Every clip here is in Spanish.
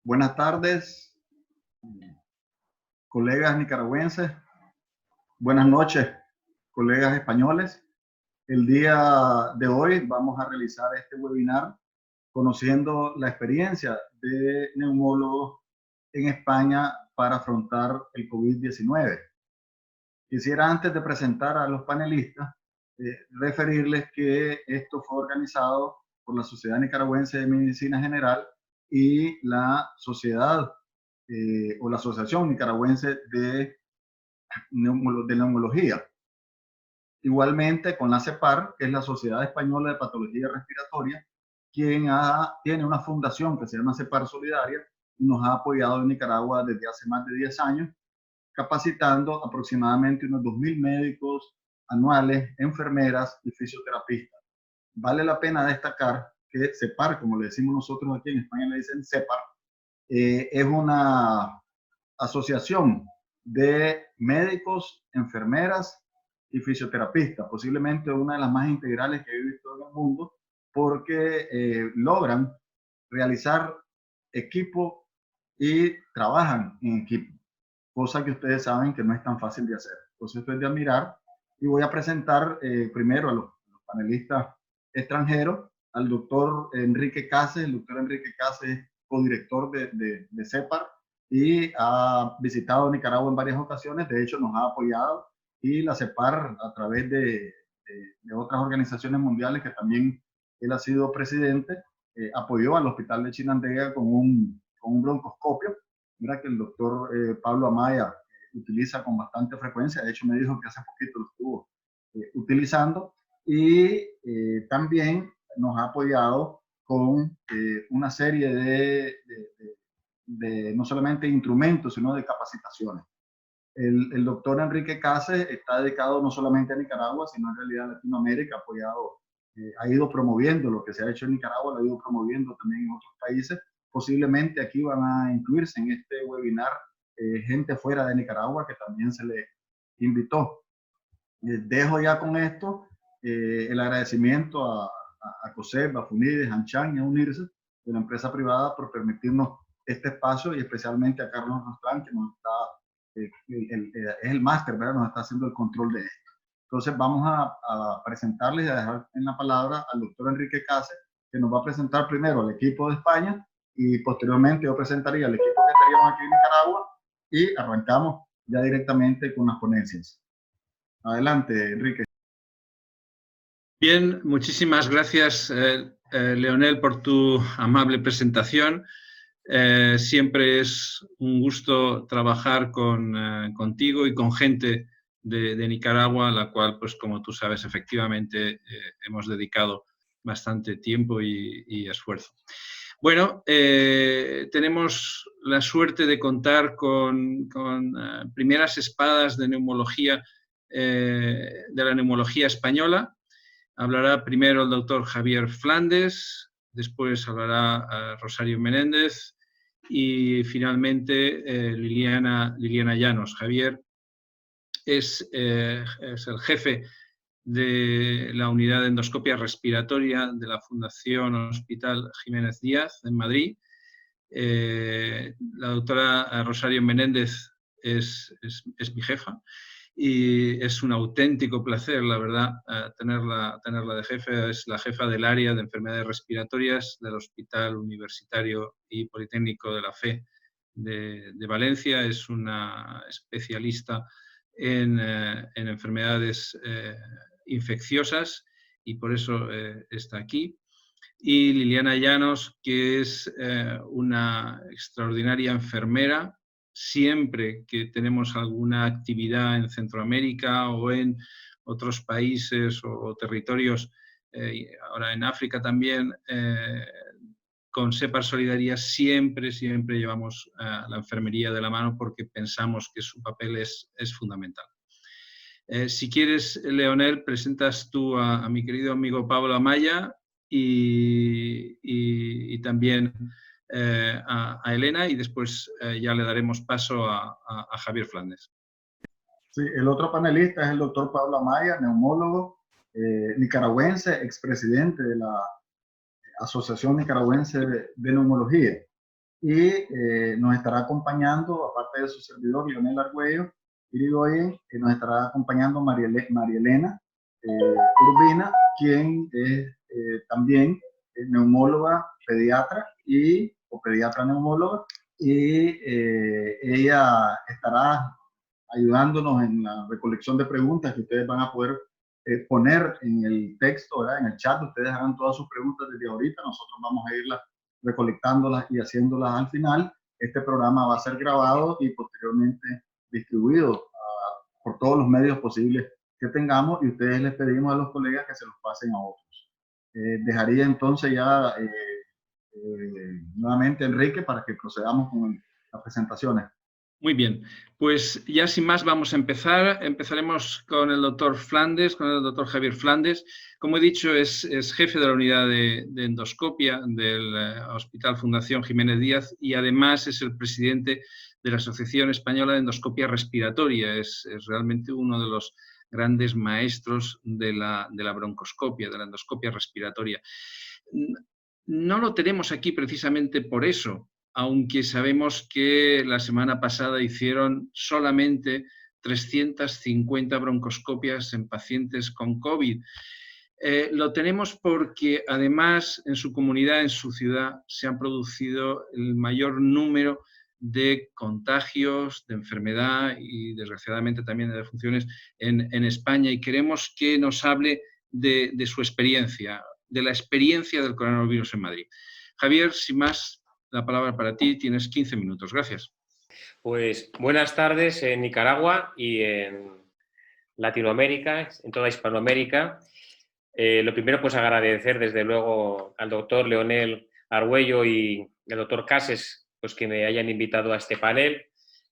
Buenas tardes, colegas nicaragüenses. Buenas noches, colegas españoles. El día de hoy vamos a realizar este webinar conociendo la experiencia de neumólogos en España para afrontar el COVID-19. Quisiera, antes de presentar a los panelistas, referirles que esto fue organizado por la Sociedad Nicaragüense de Medicina General y la Sociedad o la Asociación Nicaragüense de Neumología. Igualmente con la CEPAR, que es la Sociedad Española de Patología Respiratoria, quien tiene una fundación que se llama CEPAR Solidaria y nos ha apoyado en Nicaragua desde hace más de 10 años, capacitando aproximadamente unos 2.000 médicos anuales, enfermeras y fisioterapistas. Vale la pena destacar que CEPAR, como le decimos nosotros aquí en España, le dicen CEPAR, es una asociación de médicos, enfermeras y fisioterapistas, posiblemente una de las más integrales que he visto en el mundo, porque logran realizar equipo y trabajan en equipo, cosa que ustedes saben que no es tan fácil de hacer. Entonces esto es de admirar, y voy a presentar primero a los panelistas extranjeros, al doctor Enrique Cases. El doctor Enrique Cases es codirector de CEPAR y ha visitado Nicaragua en varias ocasiones. De hecho, nos ha apoyado, y la CEPAR, a través de otras organizaciones mundiales que también él ha sido presidente, apoyó al Hospital de Chinandega con un broncoscopio. Mira que el doctor Pablo Amaya utiliza con bastante frecuencia. De hecho, me dijo que hace poquito lo estuvo utilizando. Y también nos ha apoyado con una serie de no solamente instrumentos, sino de capacitaciones. El doctor Enrique Cases está dedicado no solamente a Nicaragua, sino en realidad a Latinoamérica. Apoyado, ha ido promoviendo lo que se ha hecho en Nicaragua, lo ha ido promoviendo también en otros países. Posiblemente aquí van a incluirse en este webinar gente fuera de Nicaragua que también se le invitó. Dejo ya con esto el agradecimiento a COSEP, a FUNIDES, a ANCHAN y a UNIRSE, de la empresa privada, por permitirnos este espacio, y especialmente a Carlos Rostrán, que nos está, es el máster, ¿verdad? Nos está haciendo el control de esto. Entonces vamos a presentarles y a dejar en la palabra al doctor Enrique Cases, que nos va a presentar primero al equipo de España, y posteriormente yo presentaría al equipo que teníamos aquí en Nicaragua, y arrancamos ya directamente con las ponencias. Adelante, Enrique. Bien, muchísimas gracias, Leonel, por tu amable presentación. Siempre es un gusto trabajar contigo y con gente de Nicaragua, a la cual, pues como tú sabes, efectivamente hemos dedicado bastante tiempo y esfuerzo. Bueno, tenemos la suerte de contar con primeras espadas de neumología, de la neumología española. Hablará primero el doctor Javier Flandes, después hablará Rosario Menéndez y finalmente Liliana Llanos. Javier es el jefe de la unidad de endoscopia respiratoria de la Fundación Hospital Jiménez Díaz en Madrid. La doctora Rosario Menéndez es mi jefa, y es un auténtico placer, la verdad, tenerla de jefe. Es la jefa del área de enfermedades respiratorias del Hospital Universitario y Politécnico de la Fe de Valencia. Es una especialista en enfermedades infecciosas, y por eso está aquí. Y Liliana Llanos, que es una extraordinaria enfermera. Siempre que tenemos alguna actividad en Centroamérica o en otros países o territorios, ahora en África también, con CEPAR Solidaria siempre llevamos la enfermería de la mano, porque pensamos que su papel es fundamental. Si quieres, Leonel, presentas tú a mi querido amigo Pablo Amaya y también a Elena, y después ya le daremos paso a Javier Flandes. Sí, el otro panelista es el doctor Pablo Amaya, neumólogo nicaragüense, expresidente de la Asociación Nicaragüense de Neumología. y nos estará acompañando, aparte de su servidor, Leonel Argüello Irigoyen, nos estará acompañando María Elena Urbina, quien es también neumóloga, pediatra o pediatra neumóloga, y ella estará ayudándonos en la recolección de preguntas que ustedes van a poder poner en el texto, ¿verdad? En el chat. Ustedes hagan todas sus preguntas desde ahorita, nosotros vamos a irlas recolectándolas y haciéndolas al final. Este programa va a ser grabado y posteriormente distribuido por todos los medios posibles que tengamos, y ustedes les pedimos a los colegas que se los pasen a otros. Dejaría entonces ya nuevamente Enrique para que procedamos con las presentaciones. Muy bien, pues ya sin más vamos a empezar. Empezaremos con el doctor Flandes, con el doctor Javier Flandes. Como he dicho, es jefe de la unidad de endoscopia del Hospital Fundación Jiménez Díaz y además es el presidente de la Asociación Española de Endoscopia Respiratoria. Es realmente uno de los grandes maestros de la broncoscopia, de la endoscopia respiratoria. No lo tenemos aquí precisamente por eso, aunque sabemos que la semana pasada hicieron solamente 350 broncoscopias en pacientes con COVID. Lo tenemos porque además en su comunidad, en su ciudad, se han producido el mayor número de contagios, de enfermedad y desgraciadamente también de defunciones en España, y queremos que nos hable de su experiencia, de la experiencia del coronavirus en Madrid. Javier, sin más, la palabra para ti, tienes 15 minutos. Gracias. Pues buenas tardes en Nicaragua y en Latinoamérica, en toda Hispanoamérica. Lo primero, pues agradecer desde luego al doctor Leonel Argüello y al doctor Cases, pues que me hayan invitado a este panel.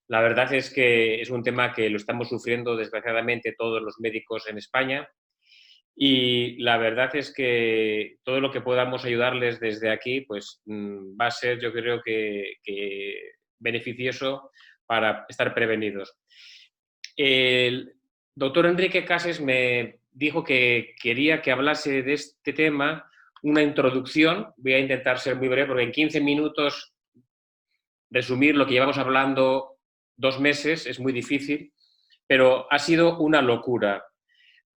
La verdad es que es un tema que lo estamos sufriendo desgraciadamente todos los médicos en España, y la verdad es que todo lo que podamos ayudarles desde aquí pues va a ser, yo creo que beneficioso para estar prevenidos. El doctor Enrique Cases me dijo que quería que hablase de este tema, una introducción. Voy a intentar ser muy breve porque en 15 minutos resumir lo que llevamos hablando 2 meses es muy difícil, pero ha sido una locura.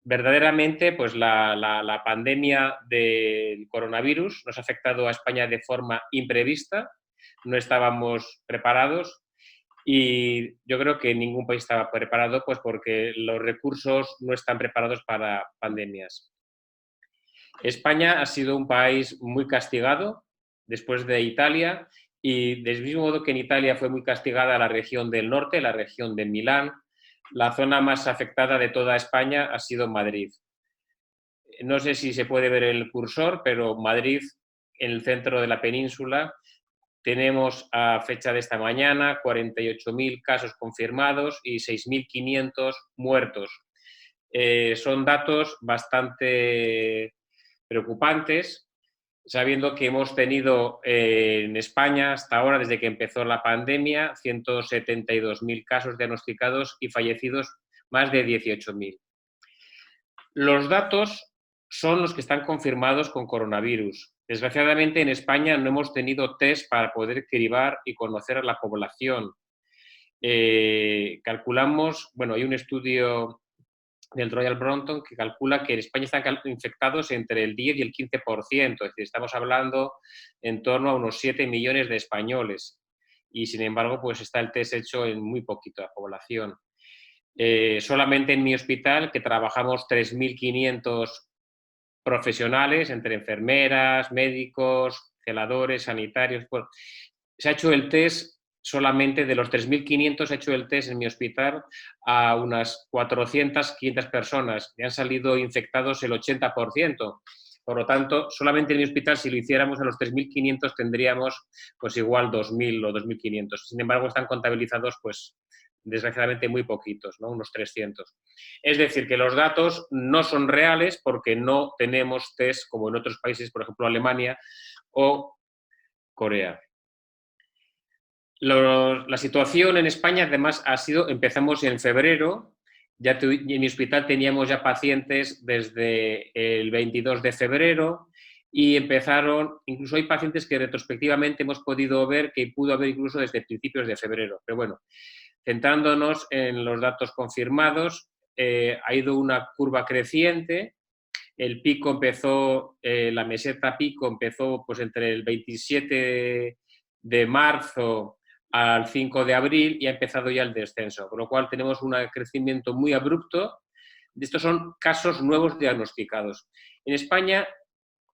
Verdaderamente, pues la pandemia del coronavirus nos ha afectado a España de forma imprevista, no estábamos preparados y yo creo que ningún país estaba preparado, pues porque los recursos no están preparados para pandemias. España ha sido un país muy castigado después de Italia, y del mismo modo que en Italia fue muy castigada la región del norte, la región de Milán, la zona más afectada de toda España ha sido Madrid. No sé si se puede ver el cursor, pero Madrid, en el centro de la península, tenemos a fecha de esta mañana 48.000 casos confirmados y 6.500 muertos. Son datos bastante preocupantes, sabiendo que hemos tenido en España hasta ahora, desde que empezó la pandemia, 172.000 casos diagnosticados y fallecidos más de 18.000. Los datos son los que están confirmados con coronavirus. Desgraciadamente en España no hemos tenido test para poder cribar y conocer a la población. Calculamos, bueno, hay un estudio del Royal Brompton que calcula que en España están infectados entre el 10 y el 15%, es decir, estamos hablando en torno a unos 7 millones de españoles, y sin embargo pues está el test hecho en muy poquita población. Solamente en mi hospital, que trabajamos 3.500 profesionales, entre enfermeras, médicos, celadores, sanitarios, bueno, se ha hecho el test. Solamente de los 3.500 he hecho el test en mi hospital a unas 400, 500 personas. Me han salido infectados el 80%. Por lo tanto, solamente en mi hospital, si lo hiciéramos a los 3.500, tendríamos pues igual 2.000 o 2.500. Sin embargo, están contabilizados, pues, desgraciadamente muy poquitos, ¿no? Unos 300. Es decir, que los datos no son reales porque no tenemos test como en otros países, por ejemplo, Alemania o Corea. La situación en España, además, ha sido, empezamos en febrero, en mi hospital teníamos ya pacientes desde el 22 de febrero y empezaron, incluso hay pacientes que retrospectivamente hemos podido ver que pudo haber incluso desde principios de febrero. Pero bueno, centrándonos en los datos confirmados, ha ido una curva creciente. El pico empezó, la meseta pico empezó pues entre el 27 de marzo al 5 de abril y ha empezado ya el descenso, con lo cual tenemos un crecimiento muy abrupto. Estos son casos nuevos diagnosticados. En España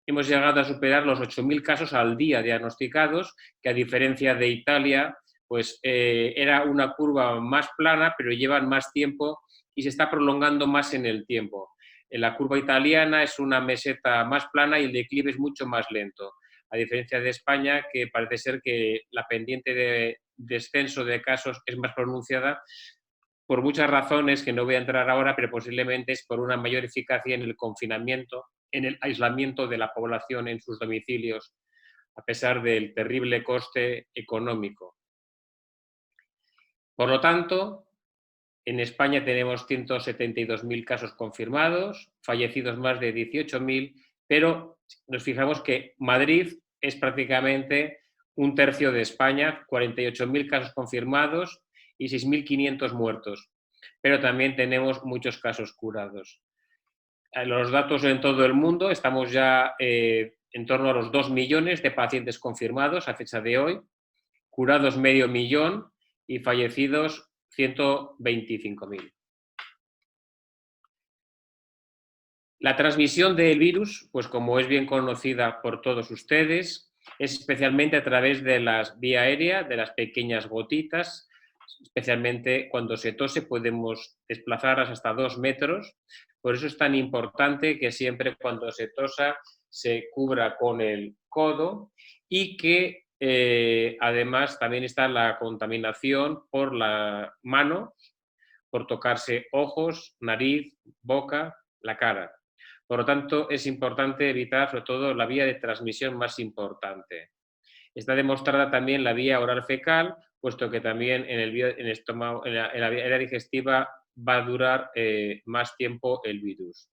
hemos llegado a superar los 8.000 casos al día diagnosticados, que a diferencia de Italia, pues era una curva más plana, pero llevan más tiempo y se está prolongando más en el tiempo. En la curva italiana es una meseta más plana y el declive es mucho más lento, a diferencia de España, que parece ser que la pendiente de descenso de casos es más pronunciada, por muchas razones que no voy a entrar ahora, pero posiblemente es por una mayor eficacia en el confinamiento, en el aislamiento de la población en sus domicilios, a pesar del terrible coste económico. Por lo tanto, en España tenemos 172.000 casos confirmados, fallecidos más de 18.000, pero nos fijamos que Madrid es prácticamente un tercio de España, 48.000 casos confirmados y 6.500 muertos, pero también tenemos muchos casos curados. Los datos en todo el mundo, estamos ya en torno a los 2 millones de pacientes confirmados a fecha de hoy, curados 500.000 y fallecidos 125.000. La transmisión del virus, pues como es bien conocida por todos ustedes, es especialmente a través de la vía aérea, de las pequeñas gotitas, especialmente cuando se tose podemos desplazarlas hasta 2 metros. Por eso es tan importante que siempre cuando se tosa se cubra con el codo y que además también está la contaminación por la mano, por tocarse ojos, nariz, boca, la cara. Por lo tanto, es importante evitar sobre todo la vía de transmisión más importante. Está demostrada también la vía oral fecal, puesto que también en el estómago, en la vía digestiva va a durar más tiempo el virus.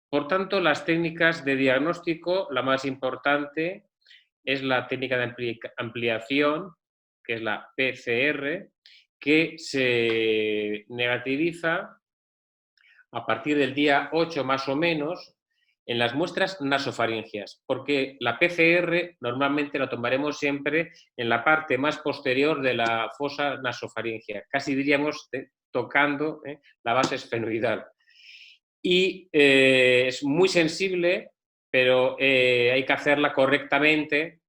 Por tanto, las técnicas de diagnóstico, la más importante es la técnica de ampliación, que es la PCR, que se negativiza a partir del día 8 más o menos en las muestras nasofaringeas, porque la PCR normalmente la tomaremos siempre en la parte más posterior de la fosa nasofaringea, casi diríamos tocando la base esfenoidal. Y es muy sensible, pero hay que hacerla correctamente,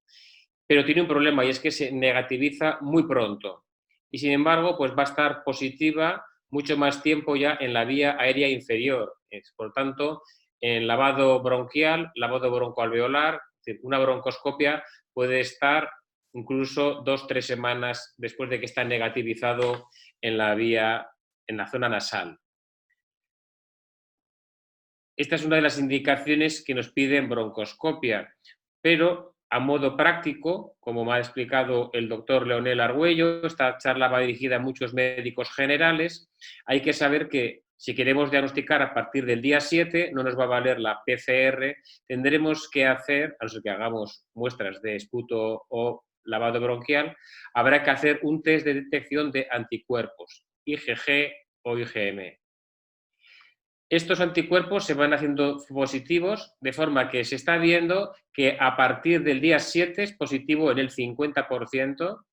pero tiene un problema y es que se negativiza muy pronto. Y sin embargo, pues va a estar positiva mucho más tiempo ya en la vía aérea inferior. Por tanto, en lavado bronquial, lavado broncoalveolar, una broncoscopia puede estar incluso 2 o 3 semanas después de que está negativizado en la vía, en la zona nasal. Esta es una de las indicaciones que nos piden broncoscopia, pero a modo práctico, como me ha explicado el doctor Leonel Argüello, esta charla va dirigida a muchos médicos generales, hay que saber que si queremos diagnosticar a partir del día 7, no nos va a valer la PCR, tendremos que hacer, a no ser que hagamos muestras de esputo o lavado bronquial, habrá que hacer un test de detección de anticuerpos, IgG o IgM. Estos anticuerpos se van haciendo positivos, de forma que se está viendo que a partir del día 7 es positivo en el 50%,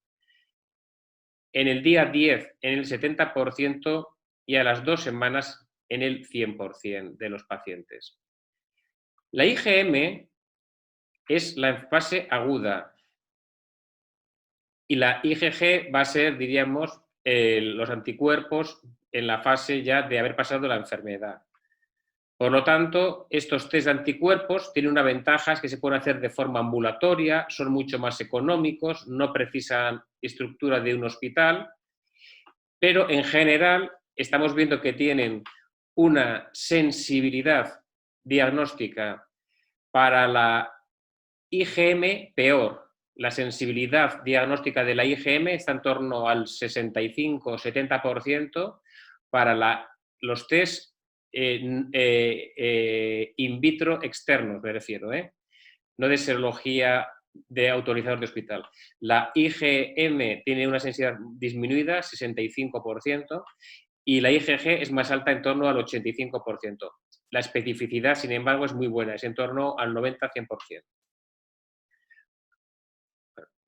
en el día 10 en el 70% y a las 2 semanas en el 100% de los pacientes. La IgM es la fase aguda y la IgG va a ser, diríamos, los anticuerpos en la fase ya de haber pasado la enfermedad. Por lo tanto, estos test de anticuerpos tienen una ventaja, es que se pueden hacer de forma ambulatoria, son mucho más económicos, no precisan estructura de un hospital, pero en general estamos viendo que tienen una sensibilidad diagnóstica para la IgM peor. La sensibilidad diagnóstica de la IgM está en torno al 65-70% para los test in vitro externos, me refiero, no de serología de autorizador de hospital. La IgM tiene una sensibilidad disminuida, 65%, y la IgG es más alta, en torno al 85%. La especificidad, sin embargo, es muy buena, es en torno al 90-100%.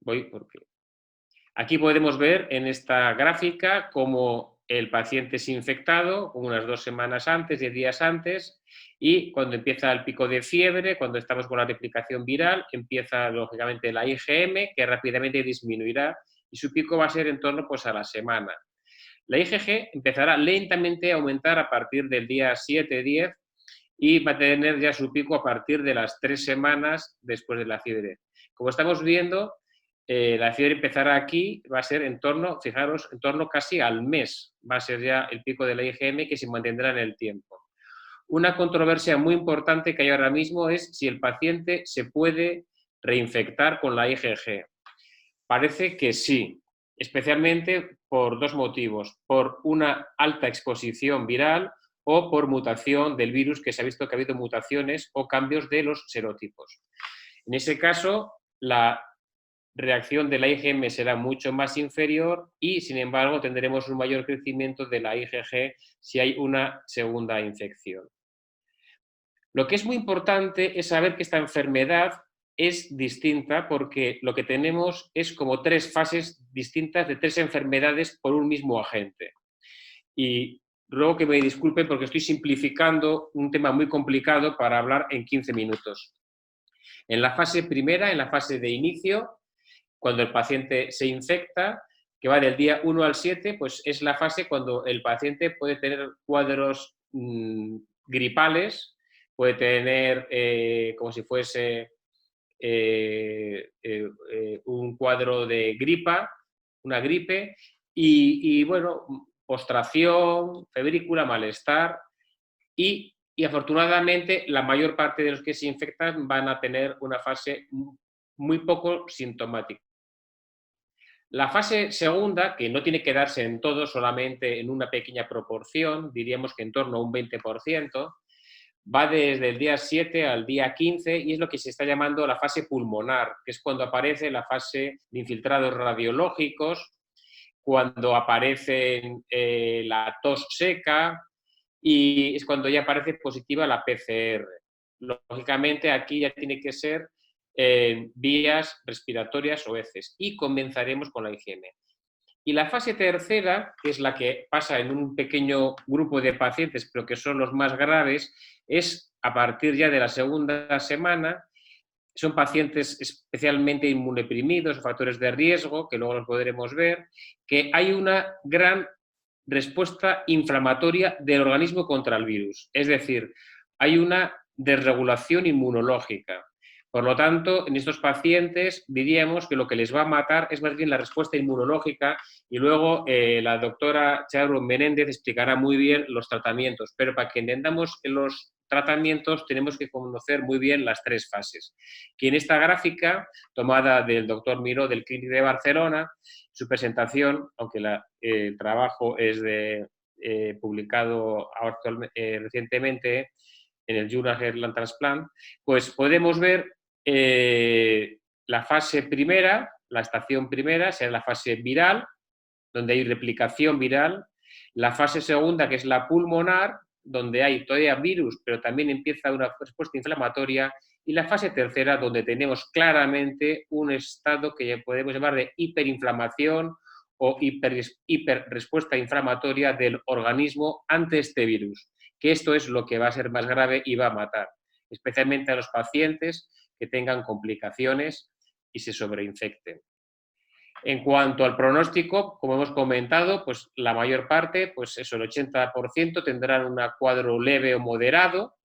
Voy porque... Aquí podemos ver en esta gráfica cómo el paciente es infectado unas 2 semanas antes, 10 días antes, y cuando empieza el pico de fiebre, cuando estamos con la replicación viral, empieza lógicamente la IgM, que rápidamente disminuirá, y su pico va a ser en torno pues, a la semana. La IgG empezará lentamente a aumentar a partir del día 7-10 y va a tener ya su pico a partir de las 3 semanas después de la fiebre. Como estamos viendo, la fiebre empezará aquí, va a ser en torno, fijaros, en torno casi al mes, va a ser ya el pico de la IgM que se mantendrá en el tiempo. Una controversia muy importante que hay ahora mismo es si el paciente se puede reinfectar con la IgG. Parece que sí, especialmente por 2 motivos, por una alta exposición viral o por mutación del virus, que se ha visto que ha habido mutaciones o cambios de los serotipos. En ese caso, la reacción de la IgM será mucho más inferior y, sin embargo, tendremos un mayor crecimiento de la IgG si hay una segunda infección. Lo que es muy importante es saber que esta enfermedad es distinta porque lo que tenemos es como 3 fases distintas de 3 enfermedades por un mismo agente. Y ruego que me disculpen porque estoy simplificando un tema muy complicado para hablar en 15 minutos. En la fase primera, en la fase de inicio, cuando el paciente se infecta, que va del día 1 al 7, pues es la fase cuando el paciente puede tener cuadros gripales, puede tener como si fuese un cuadro de gripa, una gripe, y bueno, postración, febrícula, malestar, y afortunadamente la mayor parte de los que se infectan van a tener una fase muy poco sintomática. La fase segunda, que no tiene que darse en todo, solamente en una pequeña proporción, diríamos que en torno a un 20%, va desde el día 7 al día 15 y es lo que se está llamando la fase pulmonar, que es cuando aparece la fase de infiltrados radiológicos, cuando aparece la tos seca y es cuando ya aparece positiva la PCR. Lógicamente aquí ya tiene que ser vías respiratorias o heces y comenzaremos con la IgM. Y la fase tercera, que es la que pasa en un pequeño grupo de pacientes, pero que son los más graves, es a partir ya de la segunda semana. Son pacientes especialmente inmunodeprimidos, factores de riesgo, que luego los podremos ver, que hay una gran respuesta inflamatoria del organismo contra el virus. Es decir, hay una desregulación inmunológica. Por lo tanto, en estos pacientes diríamos que lo que les va a matar es más bien la respuesta inmunológica y luego la doctora Charo Menéndez explicará muy bien los tratamientos, pero para que entendamos los tratamientos tenemos que conocer muy bien las 3 fases. Que en esta gráfica, tomada del doctor Miró del Clínic de Barcelona, su presentación, aunque el trabajo es publicado recientemente en el Journal Heartland Transplant, pues podemos ver la fase primera, la estación primera, será la fase viral, donde hay replicación viral, la fase segunda, que es la pulmonar, donde hay todavía virus, pero también empieza una respuesta inflamatoria, y la fase tercera, donde tenemos claramente un estado que podemos llamar de hiperinflamación o hiperrespuesta inflamatoria del organismo ante este virus, que esto es lo que va a ser más grave y va a matar, especialmente a los pacientes que tengan complicaciones y se sobreinfecten. En cuanto al pronóstico, como hemos comentado, pues la mayor parte, pues eso, el 80% tendrán un cuadro leve o moderado,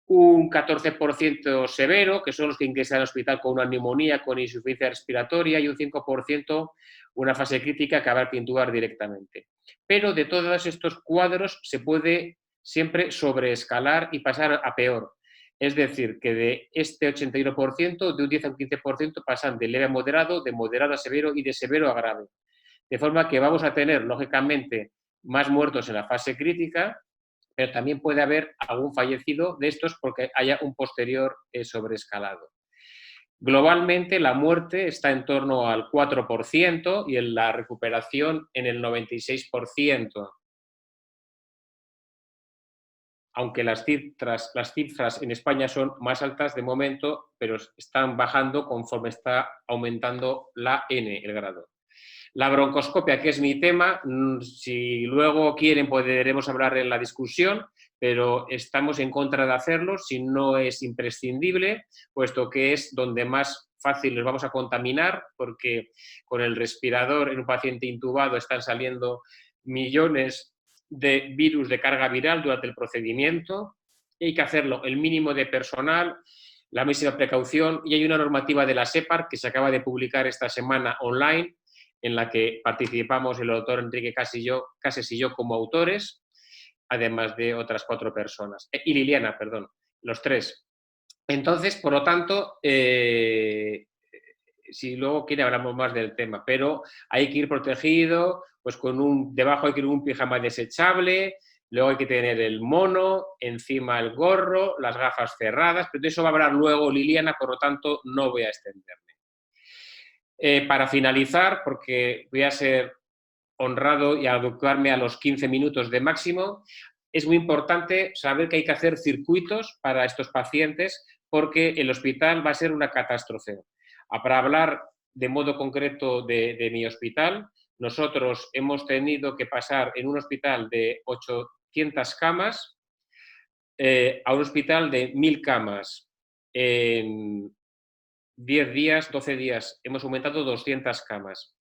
un 14% severo, que son los que ingresan al hospital con una neumonía, con insuficiencia respiratoria, y un 5% una fase crítica que habrá que intubar directamente. Pero de todos estos cuadros se puede siempre sobreescalar y pasar a peor. Es decir, que de este 81%, de un 10 a un 15% pasan de leve a moderado, de moderado a severo y de severo a grave. De forma que vamos a tener, lógicamente, más muertos en la fase crítica pero también puede haber algún fallecido de estos porque haya un posterior sobreescalado. Globalmente, la muerte está en torno al 4% y en la recuperación en el 96%. Aunque las cifras en España son más altas de momento, pero están bajando conforme está aumentando la N, el grado. La broncoscopia, que es mi tema, si luego quieren podremos hablar en la discusión, pero estamos en contra de hacerlo si no es imprescindible, puesto que es donde más fácil les vamos a contaminar, porque con el respirador en un paciente intubado están saliendo millones de virus de carga viral durante el procedimiento. Y hay que hacerlo el mínimo de personal, la máxima precaución, y hay una normativa de la SEPAR que se acaba de publicar esta semana online, en la que participamos el doctor Enrique Cases y yo como autores, además de otras 4 personas. Y Liliana, perdón, los 3. Entonces, por lo tanto, si luego quiere hablamos más del tema, pero hay que ir protegido, pues debajo hay que ir un pijama desechable, luego hay que tener el mono, encima el gorro, las gafas cerradas, pero de eso va a hablar luego Liliana, por lo tanto no voy a extenderme. Para finalizar, porque voy a ser honrado y adecuarme a los 15 minutos de máximo, es muy importante saber que hay que hacer circuitos para estos pacientes porque el hospital va a ser una catástrofe. Para hablar de modo concreto de mi hospital, nosotros hemos tenido que pasar en un hospital de 800 camas a un hospital de 1000 camas. En 10 días, 12 días, hemos aumentado 200 camas.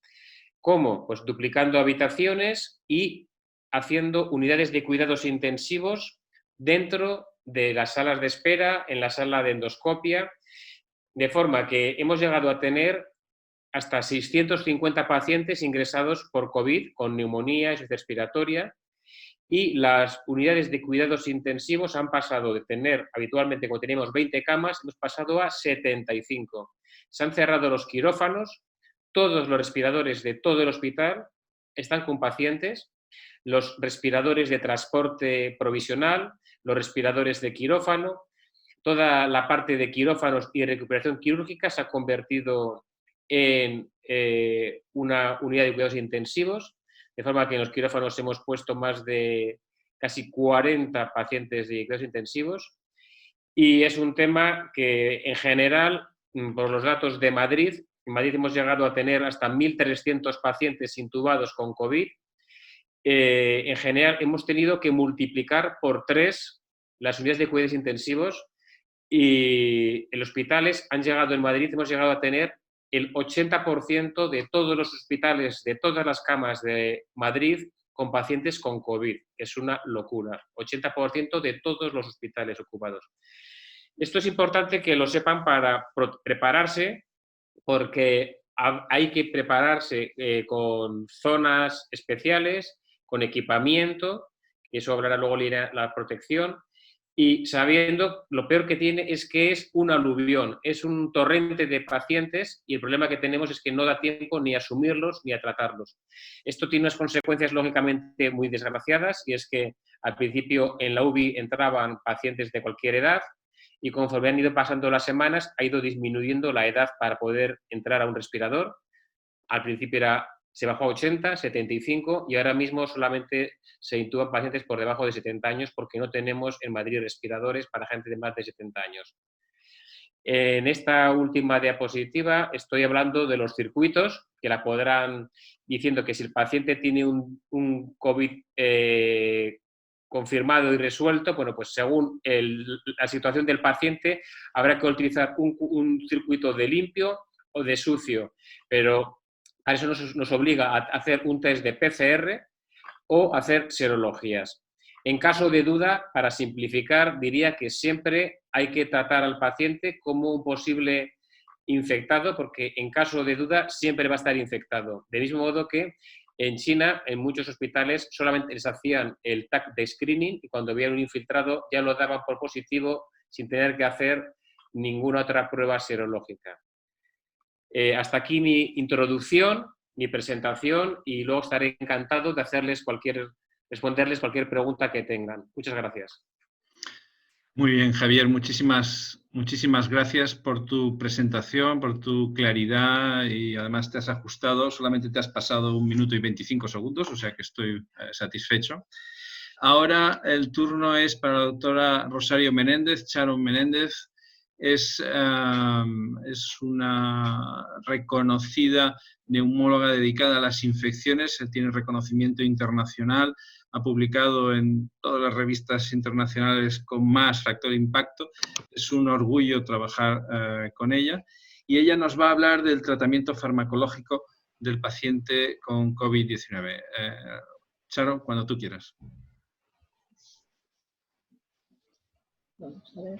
¿Cómo? Pues duplicando habitaciones y haciendo unidades de cuidados intensivos dentro de las salas de espera, en la sala de endoscopia, de forma que hemos llegado a tener hasta 650 pacientes ingresados por COVID, con neumonía, insuficiencia respiratoria, y las unidades de cuidados intensivos han pasado de tener, habitualmente cuando teníamos 20 camas, hemos pasado a 75. Se han cerrado los quirófanos, todos los respiradores de todo el hospital están con pacientes, los respiradores de transporte provisional, los respiradores de quirófano, toda la parte de quirófanos y recuperación quirúrgica se ha convertido en una unidad de cuidados intensivos, de forma que en los quirófanos hemos puesto más de casi 40 pacientes de cuidados intensivos, y es un tema que en general, por los datos de Madrid, en Madrid hemos llegado a tener hasta 1.300 pacientes intubados con COVID. En general hemos tenido que multiplicar por 3 las unidades de cuidados intensivos, y en los hospitales han llegado en Madrid, hemos llegado a tener el 80% de todos los hospitales, de todas las camas de Madrid con pacientes con COVID, que es una locura. 80% de todos los hospitales ocupados. Esto es importante que lo sepan para prepararse, porque hay que prepararse con zonas especiales, con equipamiento, y eso hablará luego la protección, y sabiendo, lo peor que tiene es que es un aluvión, es un torrente de pacientes, y el problema que tenemos es que no da tiempo ni a asumirlos ni a tratarlos. Esto tiene unas consecuencias lógicamente muy desgraciadas, y es que al principio en la UBI entraban pacientes de cualquier edad, y conforme han ido pasando las semanas ha ido disminuyendo la edad para poder entrar a un respirador. Al principio se bajó a 80, 75 y ahora mismo solamente se intuban pacientes por debajo de 70 años porque no tenemos en Madrid respiradores para gente de más de 70 años. En esta última diapositiva estoy hablando de los circuitos, que la podrán diciendo que si el paciente tiene un COVID confirmado y resuelto, bueno, pues según la situación del paciente habrá que utilizar un circuito de limpio o de sucio, pero a eso nos obliga a hacer un test de PCR o hacer serologías. En caso de duda, para simplificar, diría que siempre hay que tratar al paciente como un posible infectado, porque en caso de duda siempre va a estar infectado. De mismo modo que en China, en muchos hospitales, solamente les hacían el TAC de screening y cuando veían un infiltrado ya lo daban por positivo sin tener que hacer ninguna otra prueba serológica. Hasta aquí mi introducción, mi presentación, y luego estaré encantado de hacerles cualquier responderles cualquier pregunta que tengan. Muchas gracias. Muy bien, Javier, muchísimas gracias por tu presentación, por tu claridad y además te has ajustado, solamente te has pasado 1 minuto y 25 segundos, o sea que estoy satisfecho. Ahora el turno es para la doctora Rosario Menéndez. Sharon Menéndez es una reconocida neumóloga dedicada a las infecciones, tiene reconocimiento internacional, ha publicado en todas las revistas internacionales con más factor impacto. Es un orgullo trabajar con ella y ella nos va a hablar del tratamiento farmacológico del paciente con COVID-19. Sharon, cuando tú quieras. Vamos a ver.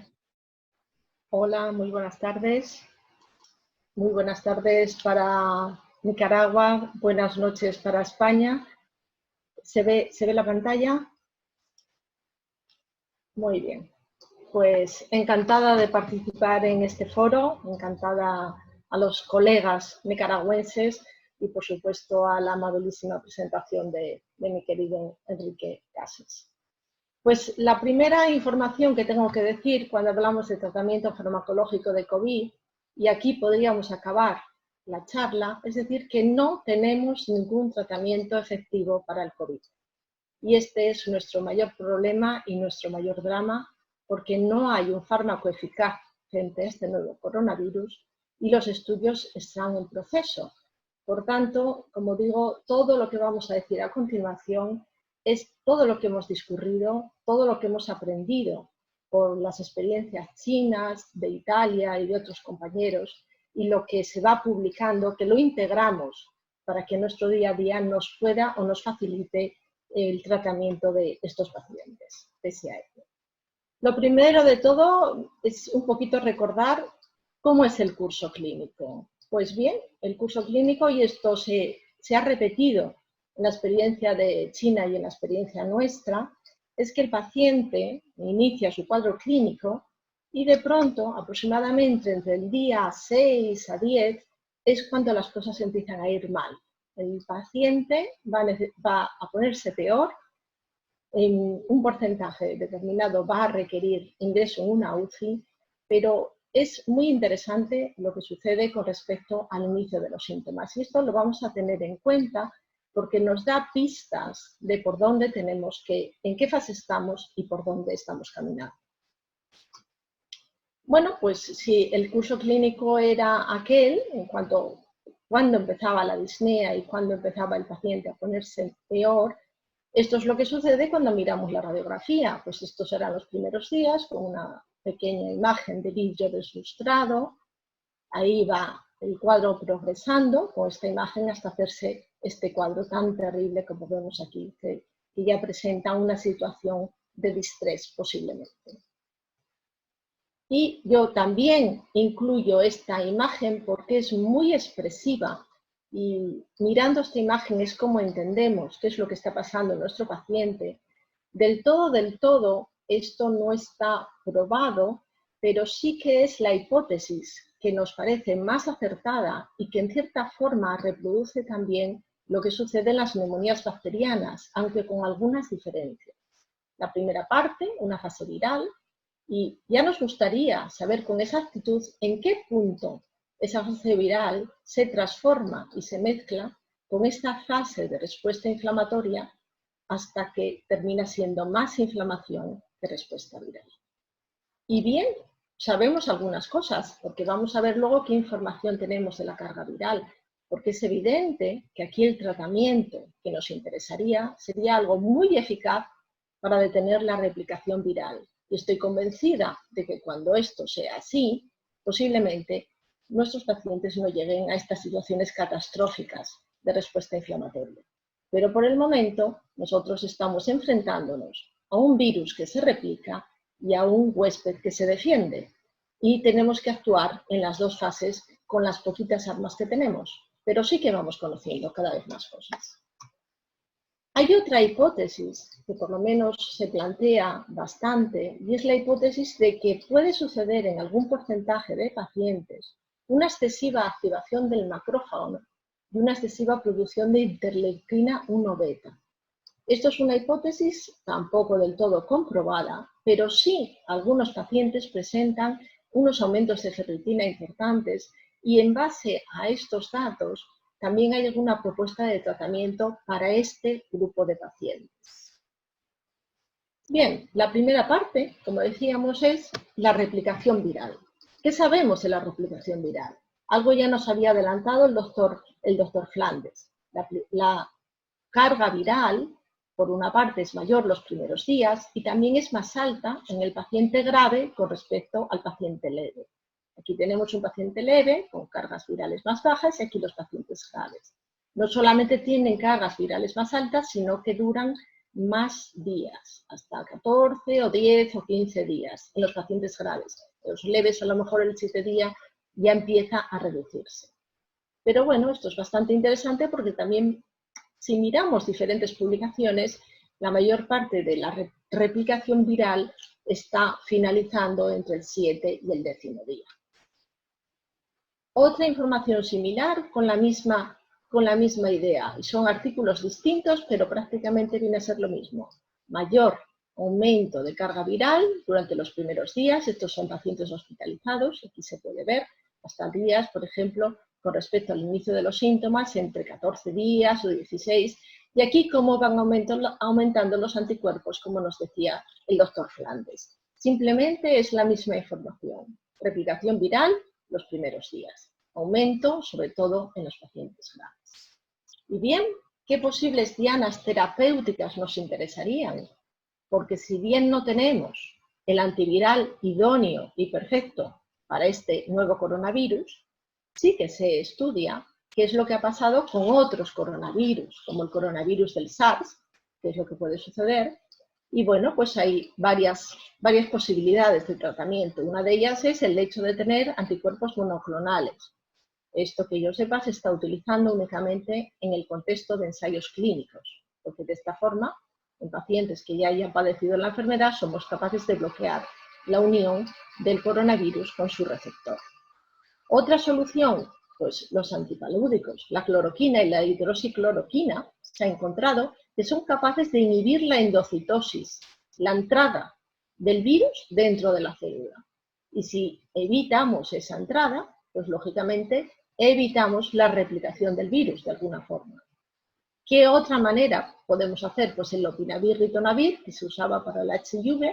Hola, muy buenas tardes. Muy buenas tardes para Nicaragua, buenas noches para España. ¿Se ve la pantalla? Muy bien. Pues encantada de participar en este foro, encantada a los colegas nicaragüenses y por supuesto a la amabilísima presentación de mi querido Enrique Cases. Pues la primera información que tengo que decir cuando hablamos de tratamiento farmacológico de COVID, y aquí podríamos acabar la charla, es decir, que no tenemos ningún tratamiento efectivo para el COVID. Y este es nuestro mayor problema y nuestro mayor drama, porque no hay un fármaco eficaz frente a este nuevo coronavirus y los estudios están en proceso. Por tanto, como digo, todo lo que vamos a decir a continuación es todo lo que hemos discurrido, todo lo que hemos aprendido por las experiencias chinas, de Italia y de otros compañeros, y lo que se va publicando, que lo integramos para que nuestro día a día nos pueda o nos facilite el tratamiento de estos pacientes, pese a ello. Lo primero de todo es un poquito recordar cómo es el curso clínico. Pues bien, el curso clínico, y esto se ha repetido en la experiencia de China y en la experiencia nuestra, es que el paciente inicia su cuadro clínico y de pronto, aproximadamente entre el día 6 a 10, es cuando las cosas empiezan a ir mal. El paciente va a ponerse peor, en un porcentaje determinado va a requerir ingreso en una UCI, pero es muy interesante lo que sucede con respecto al inicio de los síntomas. Y esto lo vamos a tener en cuenta porque nos da pistas de por dónde tenemos que, en qué fase estamos y por dónde estamos caminando. Bueno, pues si el curso clínico era aquel, en cuanto cuando empezaba la disnea y cuando empezaba el paciente a ponerse peor, esto es lo que sucede cuando miramos la radiografía. Pues estos eran los primeros días con una pequeña imagen de vidrio del sustrado. Ahí va el cuadro progresando con esta imagen hasta hacerse este cuadro tan terrible como vemos aquí, que ya presenta una situación de distrés posiblemente. Y yo también incluyo esta imagen porque es muy expresiva y mirando esta imagen es como entendemos qué es lo que está pasando en nuestro paciente. Del todo, esto no está probado, pero sí que es la hipótesis que nos parece más acertada y que en cierta forma reproduce también lo que sucede en las neumonías bacterianas, aunque con algunas diferencias. La primera parte, una fase viral, y ya nos gustaría saber con exactitud en qué punto esa fase viral se transforma y se mezcla con esta fase de respuesta inflamatoria hasta que termina siendo más inflamación que respuesta viral. Y bien, sabemos algunas cosas, porque vamos a ver luego qué información tenemos de la carga viral, porque es evidente que aquí el tratamiento que nos interesaría sería algo muy eficaz para detener la replicación viral. Y estoy convencida de que cuando esto sea así, posiblemente nuestros pacientes no lleguen a estas situaciones catastróficas de respuesta inflamatoria. Pero por el momento, nosotros estamos enfrentándonos a un virus que se replica y a un huésped que se defiende. Y tenemos que actuar en las dos fases con las poquitas armas que tenemos, pero sí que vamos conociendo cada vez más cosas. Hay otra hipótesis que por lo menos se plantea bastante y es la hipótesis de que puede suceder en algún porcentaje de pacientes una excesiva activación del macrófago y una excesiva producción de interleucina 1 beta. Esto es una hipótesis tampoco del todo comprobada, pero sí algunos pacientes presentan unos aumentos de ferritina importantes y en base a estos datos también hay alguna propuesta de tratamiento para este grupo de pacientes. Bien, la primera parte, como decíamos, es la replicación viral. ¿Qué sabemos de la replicación viral? Algo ya nos había adelantado el doctor Flandes. La carga viral, por una parte, es mayor los primeros días y también es más alta en el paciente grave con respecto al paciente leve. Aquí tenemos un paciente leve con cargas virales más bajas y aquí los pacientes graves. No solamente tienen cargas virales más altas, sino que duran más días, hasta 14 o 10 o 15 días en los pacientes graves. Los leves, a lo mejor el 7 día ya empieza a reducirse. Pero bueno, esto es bastante interesante porque también, si miramos diferentes publicaciones, la mayor parte de la replicación viral está finalizando entre el 7 y el 10º día. Otra información similar con la misma idea, y son artículos distintos, pero prácticamente viene a ser lo mismo. Mayor aumento de carga viral durante los primeros días, estos son pacientes hospitalizados, aquí se puede ver, hasta días, por ejemplo, con respecto al inicio de los síntomas, entre 14 días o 16, y aquí cómo van aumentando los anticuerpos, como nos decía el doctor Flandes. Simplemente es la misma información. Replicación viral los primeros días. Aumento, sobre todo, en los pacientes graves. Y bien, ¿qué posibles dianas terapéuticas nos interesarían? Porque si bien no tenemos el antiviral idóneo y perfecto para este nuevo coronavirus, sí que se estudia qué es lo que ha pasado con otros coronavirus, como el coronavirus del SARS, qué es lo que puede suceder. Y bueno, pues hay varias posibilidades de tratamiento. Una de ellas es el hecho de tener anticuerpos monoclonales. Esto, que yo sepa, se está utilizando únicamente en el contexto de ensayos clínicos, porque de esta forma, en pacientes que ya hayan padecido la enfermedad, somos capaces de bloquear la unión del coronavirus con su receptor. Otra solución, pues los antipalúdicos, la cloroquina y la hidroxicloroquina, se ha encontrado que son capaces de inhibir la endocitosis, la entrada del virus dentro de la célula. Y si evitamos esa entrada, pues lógicamente evitamos la replicación del virus de alguna forma. ¿Qué otra manera podemos hacer? Pues el lopinavir-ritonavir, que se usaba para el HIV,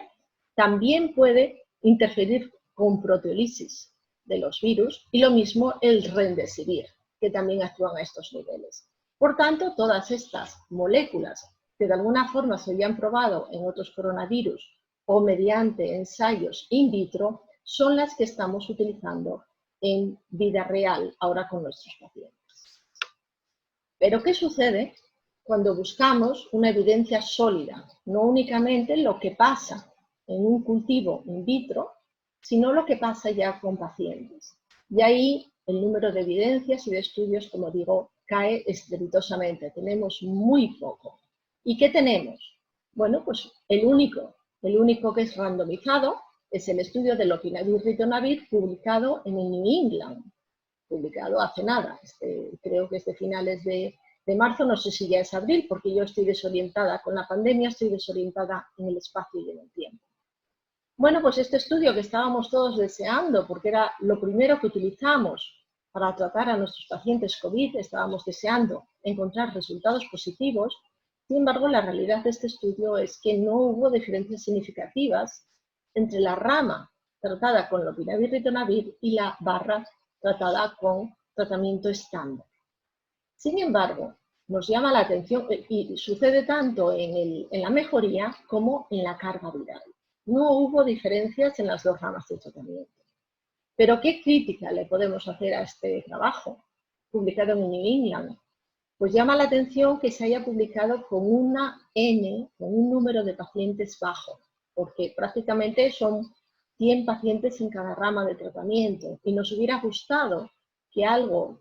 también puede interferir con proteólisis de los virus, y lo mismo el remdesivir, que también actúan a estos niveles. Por tanto, todas estas moléculas que de alguna forma se habían probado en otros coronavirus o mediante ensayos in vitro, son las que estamos utilizando en vida real ahora con nuestros pacientes. Pero ¿qué sucede cuando buscamos una evidencia sólida? No únicamente lo que pasa en un cultivo in vitro, sino lo que pasa ya con pacientes. Y ahí el número de evidencias y de estudios, como digo, cae estrepitosamente. Tenemos muy poco. ¿Y qué tenemos? Bueno, pues el único que es randomizado es el estudio del lopinavir-ritonavir publicado en el New England, publicado hace nada, creo que es de finales de marzo, no sé si ya es abril, porque yo estoy desorientada con la pandemia, estoy desorientada en el espacio y en el tiempo. Bueno, pues este estudio que estábamos todos deseando, porque era lo primero que utilizamos para tratar a nuestros pacientes COVID, estábamos deseando encontrar resultados positivos. Sin embargo, la realidad de este estudio es que no hubo diferencias significativas entre la rama tratada con lopinavir-ritonavir y la barra tratada con tratamiento estándar. Sin embargo, nos llama la atención, y sucede tanto en la mejoría como en la carga viral. No hubo diferencias en las dos ramas de tratamiento. Pero ¿qué crítica le podemos hacer a este trabajo publicado en New England? Pues llama la atención que se haya publicado con una N, con un número de pacientes bajo, porque prácticamente son 100 pacientes en cada rama de tratamiento, y nos hubiera gustado que algo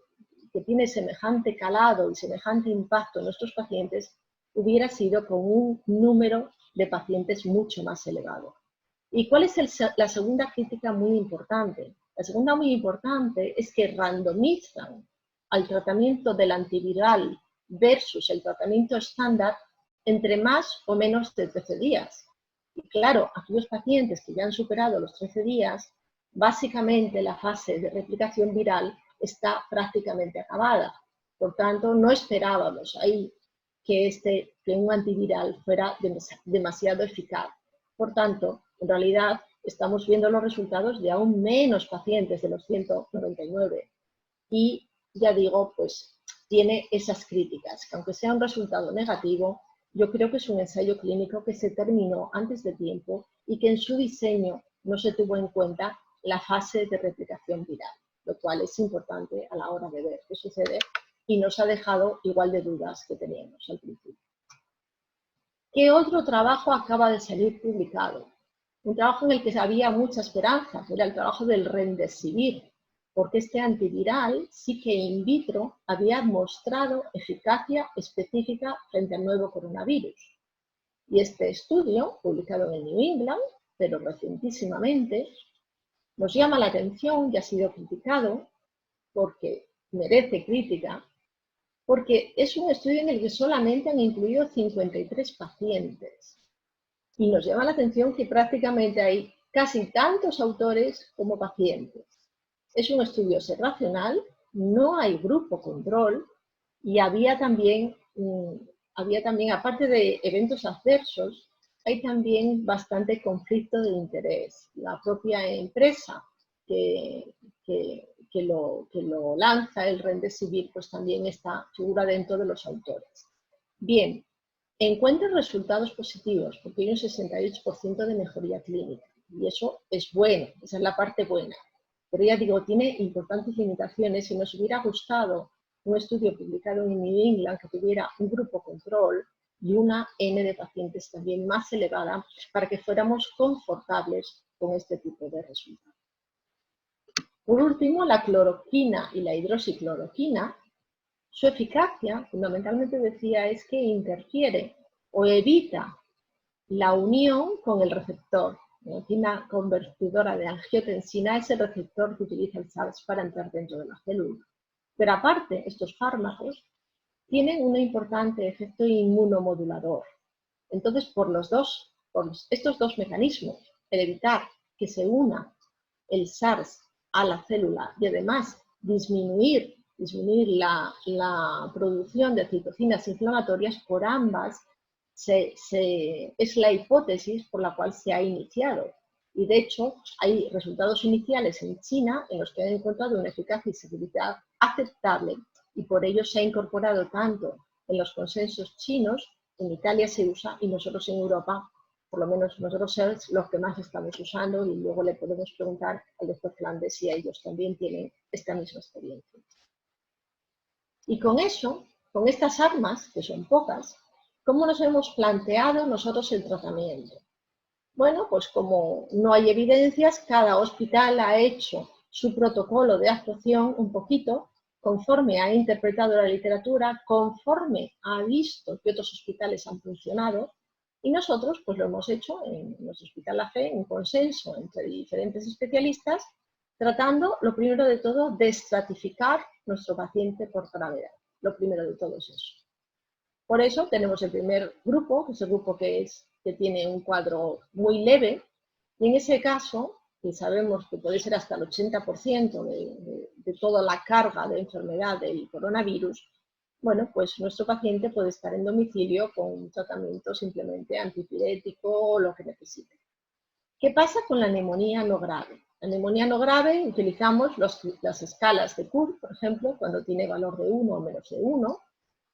que tiene semejante calado y semejante impacto en nuestros pacientes hubiera sido con un número de pacientes mucho más elevado. ¿Y cuál es la segunda crítica muy importante? La segunda muy importante es que randomizan al tratamiento del antiviral versus el tratamiento estándar entre más o menos de 13 días. Y claro, aquellos pacientes que ya han superado los 13 días, básicamente la fase de replicación viral está prácticamente acabada. Por tanto, no esperábamos ahí que un antiviral fuera demasiado eficaz. Por tanto, en realidad estamos viendo los resultados de aún menos pacientes de los 199. Y ya digo, pues tiene esas críticas, que aunque sea un resultado negativo, yo creo que es un ensayo clínico que se terminó antes de tiempo y que en su diseño no se tuvo en cuenta la fase de replicación viral, lo cual es importante a la hora de ver qué sucede y nos ha dejado igual de dudas que teníamos al principio. ¿Qué otro trabajo acaba de salir publicado? Un trabajo en el que había mucha esperanza, era el trabajo del Remdesivir, porque este antiviral sí que in vitro había mostrado eficacia específica frente al nuevo coronavirus. Y este estudio, publicado en el New England, pero recientísimamente, nos llama la atención y ha sido criticado porque merece crítica, porque es un estudio en el que solamente han incluido 53 pacientes. Y nos llama la atención que prácticamente hay casi tantos autores como pacientes. Es un estudio observacional, no hay grupo control y había también, aparte de eventos adversos, hay también bastante conflicto de interés. La propia empresa que lo lanza, el Remdesivir, pues también figura dentro de los autores. Bien, encuentra resultados positivos porque hay un 68% de mejoría clínica y eso es bueno, esa es la parte buena. Pero ya digo, tiene importantes limitaciones y nos hubiera gustado un estudio publicado en New England que tuviera un grupo control y una N de pacientes también más elevada para que fuéramos confortables con este tipo de resultados. Por último, la cloroquina y la hidroxicloroquina, su eficacia, fundamentalmente decía, es que interfiere o evita la unión con el receptor. La enzima convertidora de angiotensina es el receptor que utiliza el SARS para entrar dentro de la célula. Pero aparte, estos fármacos tienen un importante efecto inmunomodulador. Entonces, por estos dos mecanismos, el evitar que se una el SARS a la célula y además disminuir la producción de citocinas inflamatorias, por ambas es la hipótesis por la cual se ha iniciado. Y de hecho, hay resultados iniciales en China en los que han encontrado una eficacia y seguridad aceptable y por ello se ha incorporado tanto en los consensos chinos, en Italia se usa y nosotros en Europa, por lo menos nosotros somos los que más estamos usando y luego le podemos preguntar al doctor Flandes si ellos también tienen esta misma experiencia. Y con eso, con estas armas, que son pocas, ¿cómo nos hemos planteado nosotros el tratamiento? Bueno, pues como no hay evidencias, cada hospital ha hecho su protocolo de actuación un poquito, conforme ha interpretado la literatura, conforme ha visto que otros hospitales han funcionado, y nosotros pues lo hemos hecho en nuestro Hospital La Fe, en consenso entre diferentes especialistas, tratando, lo primero de todo, de estratificar nuestro paciente por gravedad. Lo primero de todo es eso. Por eso tenemos el primer grupo, que es el grupo que tiene un cuadro muy leve, y en ese caso, que sabemos que puede ser hasta el 80% de toda la carga de enfermedad del coronavirus, bueno, pues nuestro paciente puede estar en domicilio con un tratamiento simplemente antipirético o lo que necesite. ¿Qué pasa con la neumonía no grave? La neumonía no grave utilizamos las escalas de Kurth, por ejemplo, cuando tiene valor de 1 o menos de 1,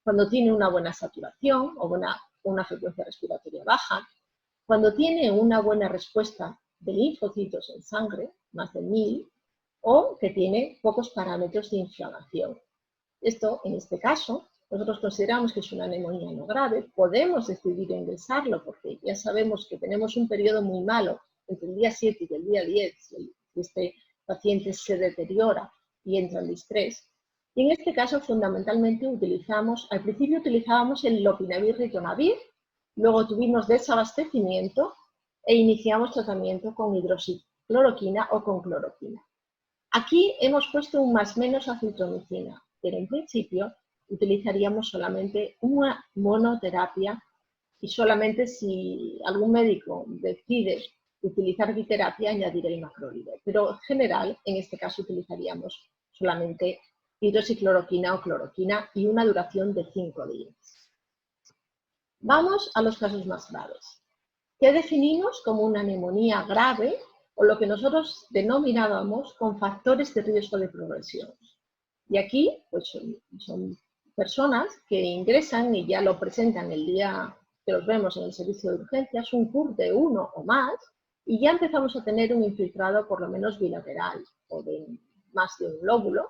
cuando tiene una buena saturación o una frecuencia respiratoria baja, cuando tiene una buena respuesta de linfocitos en sangre, más de 1000, o que tiene pocos parámetros de inflamación. Esto, en este caso, nosotros consideramos que es una neumonía no grave, podemos decidir ingresarlo porque ya sabemos que tenemos un periodo muy malo entre el día 7 y el día 10, si este paciente se deteriora y entra en distrés. Y en este caso, fundamentalmente, al principio utilizábamos el lopinavir-ritonavir, luego tuvimos desabastecimiento e iniciamos tratamiento con hidroxicloroquina o con cloroquina. Aquí hemos puesto un más menos azithromicina, pero en principio utilizaríamos solamente una monoterapia y solamente si algún médico decide utilizar quiterapia, añadir el macrólido. Pero en general, en este caso, utilizaríamos solamente hidroxicloroquina o cloroquina y una duración de 5 días. Vamos a los casos más graves. ¿Qué definimos como una neumonía grave o lo que nosotros denominábamos con factores de riesgo de progresión? Y aquí pues, son personas que ingresan y ya lo presentan el día que los vemos en el servicio de urgencias, un CUR de 1 o más, y ya empezamos a tener un infiltrado por lo menos bilateral o de más de un lóbulo.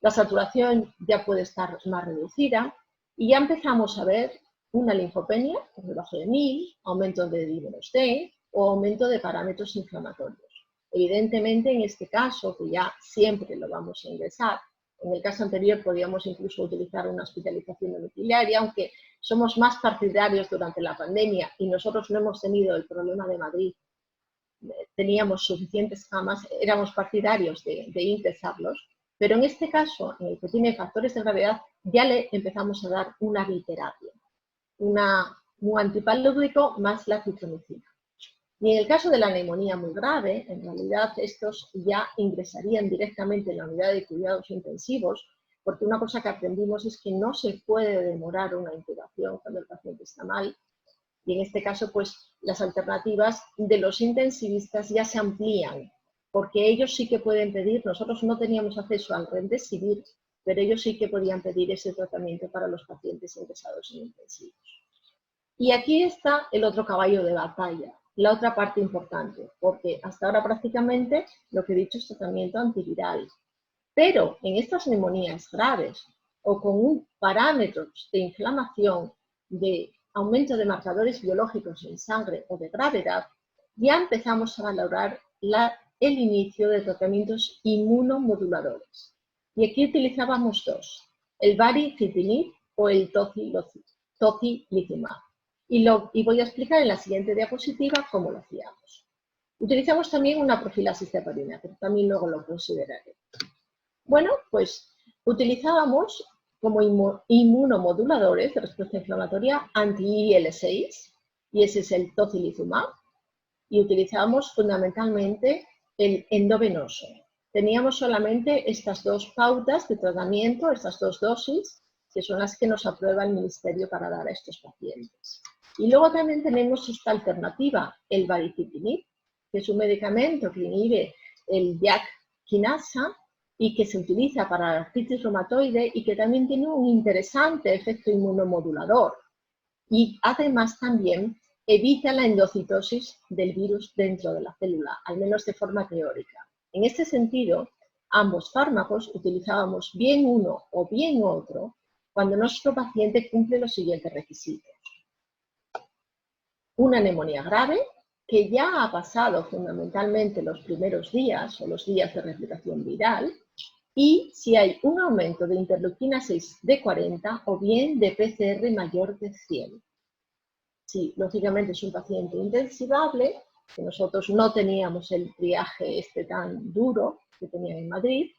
La saturación ya puede estar más reducida y ya empezamos a ver una linfopenia por debajo de 1000, aumento de D-D o aumento de parámetros inflamatorios. Evidentemente, en este caso, que ya siempre lo vamos a ingresar, en el caso anterior podíamos incluso utilizar una hospitalización domiciliaria, aunque somos más partidarios durante la pandemia y nosotros no hemos tenido el problema de Madrid, teníamos suficientes camas, éramos partidarios de ingresarlos, pero en este caso, en el que tiene factores de gravedad, ya le empezamos a dar una biterapia, un antipalúdico más la citromicina. Y en el caso de la neumonía muy grave, en realidad estos ya ingresarían directamente en la unidad de cuidados intensivos, porque una cosa que aprendimos es que no se puede demorar una intubación cuando el paciente está mal. Y en este caso, pues las alternativas de los intensivistas ya se amplían, porque ellos sí que pueden pedir, nosotros no teníamos acceso al Remdesivir, pero ellos sí que podían pedir ese tratamiento para los pacientes ingresados en intensivos. Y aquí está el otro caballo de batalla, la otra parte importante, porque hasta ahora prácticamente lo que he dicho es tratamiento antiviral. Pero en estas neumonías graves o con un parámetros de inflamación, de aumento de marcadores biológicos en sangre o de gravedad, ya empezamos a valorar el inicio de tratamientos inmunomoduladores. Y aquí utilizábamos dos, el baricitinib o el tocilizumab. Y voy a explicar en la siguiente diapositiva cómo lo hacíamos. Utilizamos también una profilaxis heparina, pero también luego lo consideraré. Bueno, pues utilizábamos como inmunomoduladores de respuesta inflamatoria anti-IL-6, y ese es el tocilizumab, y utilizábamos fundamentalmente el endovenoso. Teníamos solamente estas dos pautas de tratamiento, estas dos dosis, que son las que nos aprueba el Ministerio para dar a estos pacientes. Y luego también tenemos esta alternativa, el baricitinib, que es un medicamento que inhibe el JAK quinasa y que se utiliza para la artritis reumatoide y que también tiene un interesante efecto inmunomodulador. Y además también evita la endocitosis del virus dentro de la célula, al menos de forma teórica. En este sentido, ambos fármacos utilizábamos bien uno o bien otro cuando nuestro paciente cumple los siguientes requisitos. Una neumonía grave, que ya ha pasado fundamentalmente los primeros días o los días de replicación viral, y si hay un aumento de interleuquina 6 de 40 o bien de PCR mayor de 100. Si, lógicamente, es un paciente intensivable, que nosotros no teníamos el triaje tan duro que tenían en Madrid,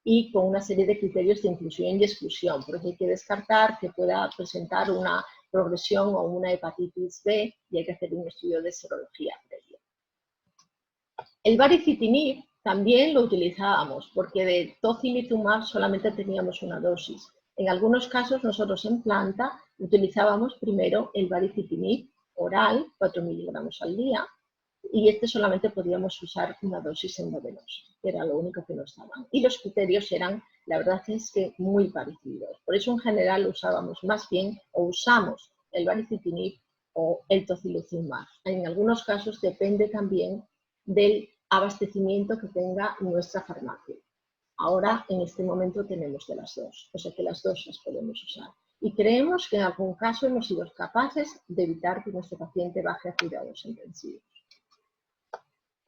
y con una serie de criterios de inclusión y exclusión, porque hay que descartar que pueda presentar una progresión o una hepatitis B y hay que hacer un estudio de serología previo. El baricitinib también lo utilizábamos porque de tocilizumab solamente teníamos una dosis. En algunos casos nosotros en planta utilizábamos primero el baricitinib oral, 4 miligramos al día, y solamente podíamos usar una dosis endovenosa, que era lo único que nos daban. Y los criterios eran, la verdad es que muy parecidos. Por eso en general usábamos más bien, o usamos el baricitinib o el tocilizumab. En algunos casos depende también del abastecimiento que tenga nuestra farmacia. Ahora, en este momento, tenemos de las dos, o sea que las dos las podemos usar. Y creemos que en algún caso hemos sido capaces de evitar que nuestro paciente baje a cuidados intensivos.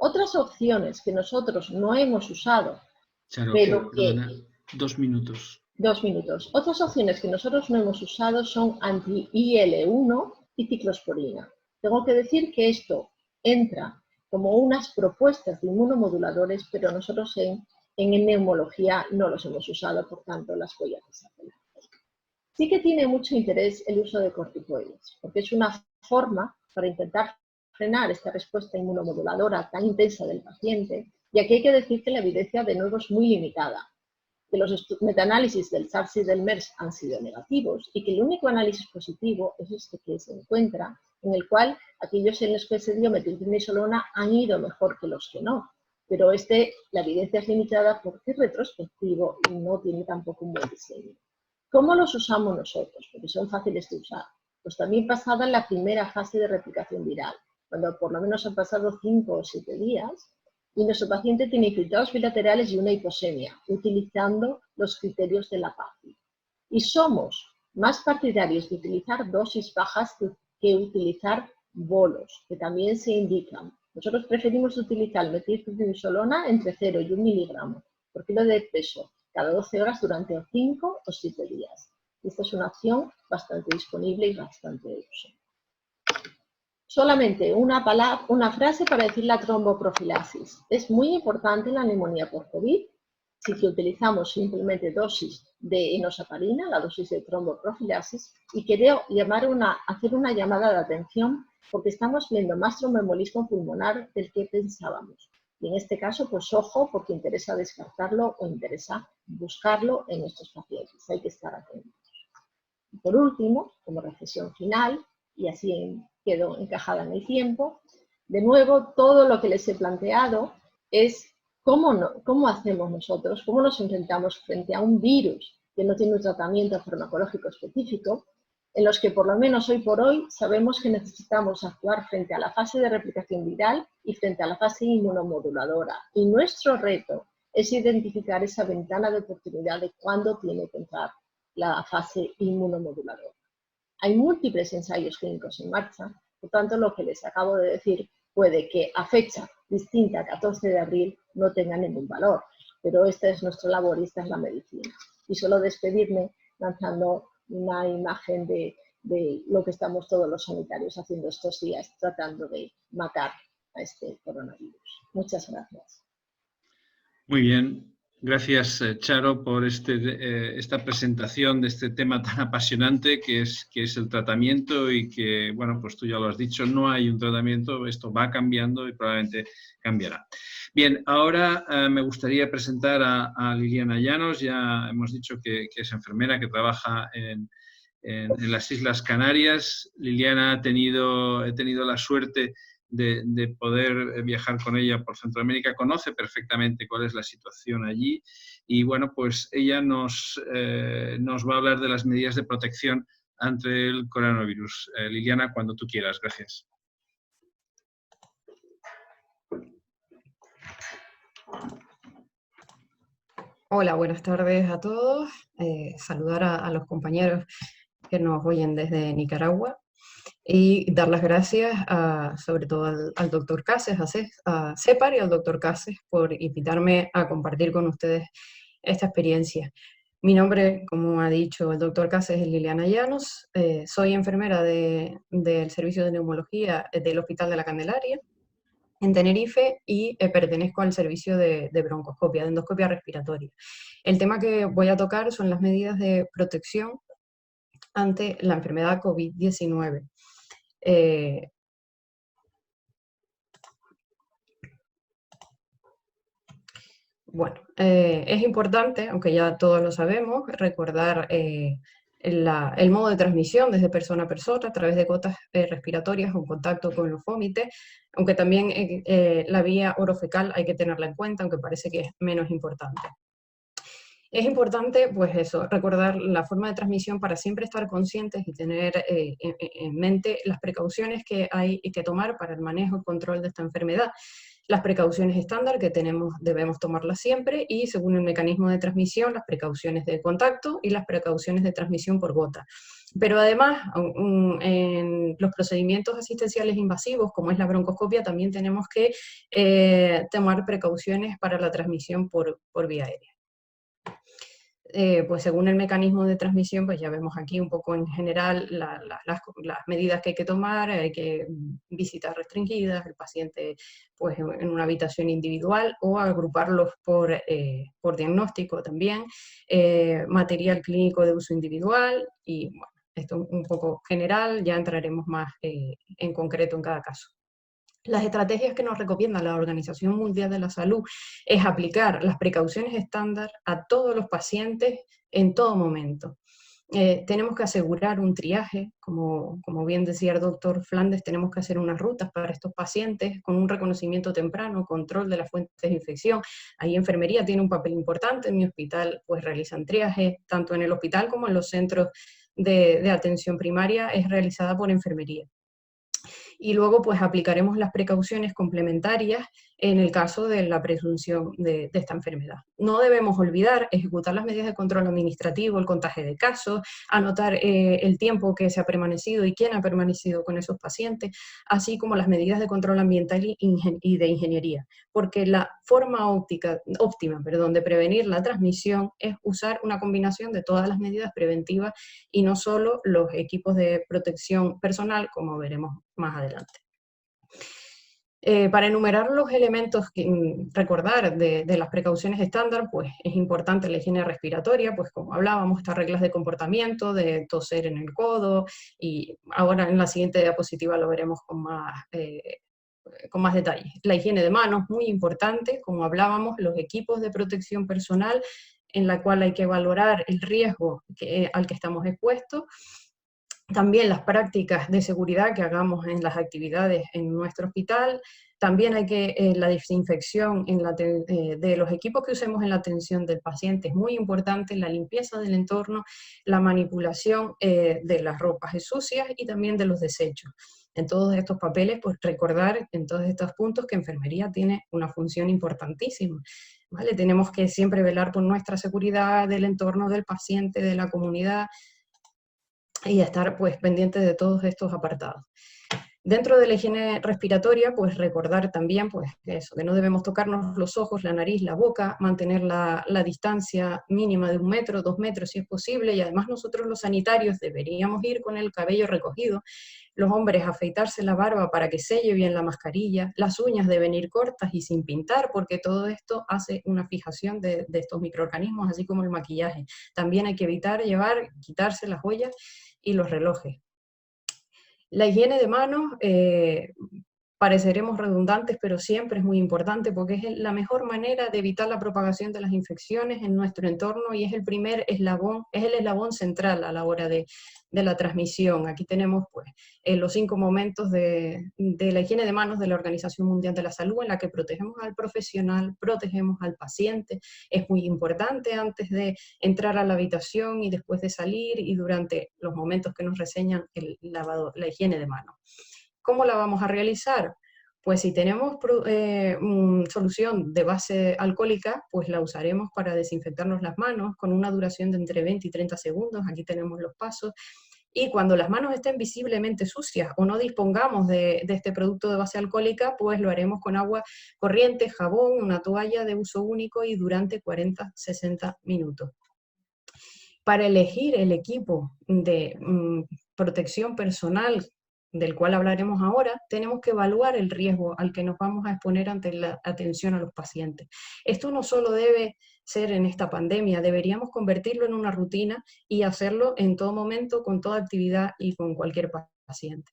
Otras opciones que nosotros no hemos usado, Charo, pero que... perdona, 2 minutos. 2 minutos. Otras opciones que nosotros no hemos usado son anti-IL-1 y ciclosporina. Tengo que decir que esto entra como unas propuestas de inmunomoduladores, pero nosotros en neumología no los hemos usado, por tanto las voy a desapelar. Sí que tiene mucho interés el uso de corticoides, porque es una forma para intentar frenar esta respuesta inmunomoduladora tan intensa del paciente. Y aquí hay que decir que la evidencia de nuevo es muy limitada, que los metaanálisis del SARS y del MERS han sido negativos y que el único análisis positivo es este que se encuentra, en el cual aquellos en los que se dio metilprednisolona han ido mejor que los que no. Pero la evidencia es limitada porque es retrospectivo y no tiene tampoco un buen diseño. ¿Cómo los usamos nosotros? Porque son fáciles de usar. Pues también pasada en la primera fase de replicación viral, cuando por lo menos han pasado 5 o 7 días, y nuestro paciente tiene infiltrados bilaterales y una hiposemia, utilizando los criterios de la PAFI. Y somos más partidarios de utilizar dosis bajas que utilizar bolos, que también se indican. Nosotros preferimos utilizar metilprednisolona entre 0 y 1 miligramo por kilo de peso cada 12 horas durante 5 o 7 días. Esta es una opción bastante disponible y bastante de uso. Solamente una frase para decir la tromboprofilaxis. Es muy importante en la neumonía por COVID, si que utilizamos simplemente dosis de enoxaparina, la dosis de tromboprofilaxis, y quiero hacer una llamada de atención porque estamos viendo más tromboembolismo pulmonar del que pensábamos. Y en este caso, pues ojo, porque interesa descartarlo o interesa buscarlo en estos pacientes. Hay que estar atentos. Y por último, como reflexión final, y así quedo encajada en el tiempo, de nuevo, todo lo que les he planteado es cómo hacemos nosotros, cómo nos enfrentamos frente a un virus que no tiene un tratamiento farmacológico específico, en los que por lo menos hoy por hoy sabemos que necesitamos actuar frente a la fase de replicación viral y frente a la fase inmunomoduladora. Y nuestro reto es identificar esa ventana de oportunidad de cuándo tiene que entrar la fase inmunomoduladora. Hay múltiples ensayos clínicos en marcha, por tanto lo que les acabo de decir puede que a fecha distinta, 14 de abril, no tenga ningún valor, pero esta es nuestra labor y esta es la medicina. Y solo despedirme lanzando una imagen de lo que estamos todos los sanitarios haciendo estos días, tratando de matar a este coronavirus. Muchas gracias. Muy bien. Gracias, Charo, por esta presentación de este tema tan apasionante que es el tratamiento y que, bueno, pues tú ya lo has dicho, no hay un tratamiento, esto va cambiando y probablemente cambiará. Bien, ahora me gustaría presentar a Liliana Llanos. Ya hemos dicho que es enfermera, que trabaja en las Islas Canarias. Liliana he tenido la suerte de poder viajar con ella por Centroamérica, conoce perfectamente cuál es la situación allí y bueno, pues ella nos va a hablar de las medidas de protección ante el coronavirus. Liliana, cuando tú quieras. Gracias. Hola, buenas tardes a todos. Saludar a los compañeros que nos oyen desde Nicaragua. Y dar las gracias sobre todo al doctor Cases, a CEPAR y al doctor Cases por invitarme a compartir con ustedes esta experiencia. Mi nombre, como ha dicho el doctor Cases, es Liliana Llanos. Soy enfermera del servicio de neumología del Hospital de la Candelaria en Tenerife y pertenezco al servicio de broncoscopia, de endoscopia respiratoria. El tema que voy a tocar son las medidas de protección ante la enfermedad COVID-19. Bueno, es importante, aunque ya todos lo sabemos, recordar el modo de transmisión desde persona a persona a través de gotas respiratorias o en contacto con los vómites, aunque también la vía orofecal hay que tenerla en cuenta, aunque parece que es menos importante. Es importante, pues eso, recordar la forma de transmisión para siempre estar conscientes y tener en mente las precauciones que hay que tomar para el manejo y control de esta enfermedad. Las precauciones estándar que debemos tomarlas siempre y según el mecanismo de transmisión, las precauciones de contacto y las precauciones de transmisión por gota. Pero además, en los procedimientos asistenciales invasivos, como es la broncoscopia, también tenemos que tomar precauciones para la transmisión por vía aérea. Pues según el mecanismo de transmisión, pues ya vemos aquí un poco en general las medidas que hay que tomar, hay que visitas restringidas, el paciente pues en una habitación individual o agruparlos por diagnóstico también, material clínico de uso individual y bueno, Esto un poco general, ya entraremos más en concreto en cada caso. Las estrategias que nos recomienda la Organización Mundial de la Salud es aplicar las precauciones estándar a todos los pacientes en todo momento. Tenemos que asegurar un triaje, como bien decía el doctor Flandes, tenemos que hacer unas rutas para estos pacientes con un reconocimiento temprano, control de las fuentes de infección. Ahí enfermería tiene un papel importante, en mi hospital pues realizan triaje, tanto en el hospital como en los centros de atención primaria es realizada por enfermería. Y luego pues aplicaremos las precauciones complementarias en el caso de la presunción de esta enfermedad. No debemos olvidar ejecutar las medidas de control administrativo, el contagio de casos, anotar el tiempo que se ha permanecido y quién ha permanecido con esos pacientes, así como las medidas de control ambiental y de ingeniería, porque la forma óptima de prevenir la transmisión es usar una combinación de todas las medidas preventivas y no solo los equipos de protección personal, como veremos más adelante. Para enumerar los elementos que recordar de las precauciones estándar, pues es importante la higiene respiratoria, pues como hablábamos, estas reglas de comportamiento, de toser en el codo, y ahora en la siguiente diapositiva lo veremos con más detalle. La higiene de manos, muy importante, como hablábamos, los equipos de protección personal, en la cual hay que valorar el riesgo al que estamos expuestos. También las prácticas de seguridad que hagamos en las actividades en nuestro hospital. También hay que la desinfección de los equipos que usemos en la atención del paciente es muy importante, la limpieza del entorno, la manipulación de las ropas sucias y también de los desechos. En todos estos papeles, pues recordar en todos estos puntos que enfermería tiene una función importantísima, ¿vale? Tenemos que siempre velar por nuestra seguridad, del entorno del paciente, de la comunidad, y estar pues pendientes de todos estos apartados. Dentro de la higiene respiratoria, pues recordar también pues, que no debemos tocarnos los ojos, la nariz, la boca, mantener la distancia mínima de 1 metro, 2 metros si es posible, y además nosotros los sanitarios deberíamos ir con el cabello recogido, los hombres afeitarse la barba para que selle bien la mascarilla, las uñas deben ir cortas y sin pintar, porque todo esto hace una fijación de estos microorganismos, así como el maquillaje. También hay que evitar quitarse las joyas y los relojes. La higiene de manos, pareceremos redundantes, pero siempre es muy importante porque es la mejor manera de evitar la propagación de las infecciones en nuestro entorno y es el primer eslabón, es el eslabón central a la hora de la transmisión. Aquí tenemos pues, los 5 momentos de la higiene de manos de la Organización Mundial de la Salud, en la que protegemos al profesional, protegemos al paciente. Es muy importante antes de entrar a la habitación y después de salir y durante los momentos que nos reseñan la higiene de manos. ¿Cómo la vamos a realizar? Pues si tenemos solución de base alcohólica, pues la usaremos para desinfectarnos las manos con una duración de entre 20 y 30 segundos. Aquí tenemos los pasos. Y cuando las manos estén visiblemente sucias o no dispongamos de este producto de base alcohólica, pues lo haremos con agua corriente, jabón, una toalla de uso único y durante 40-60 minutos. Para elegir el equipo de protección personal del cual hablaremos ahora, tenemos que evaluar el riesgo al que nos vamos a exponer ante la atención a los pacientes. Esto no solo debe ser en esta pandemia, deberíamos convertirlo en una rutina y hacerlo en todo momento, con toda actividad y con cualquier paciente.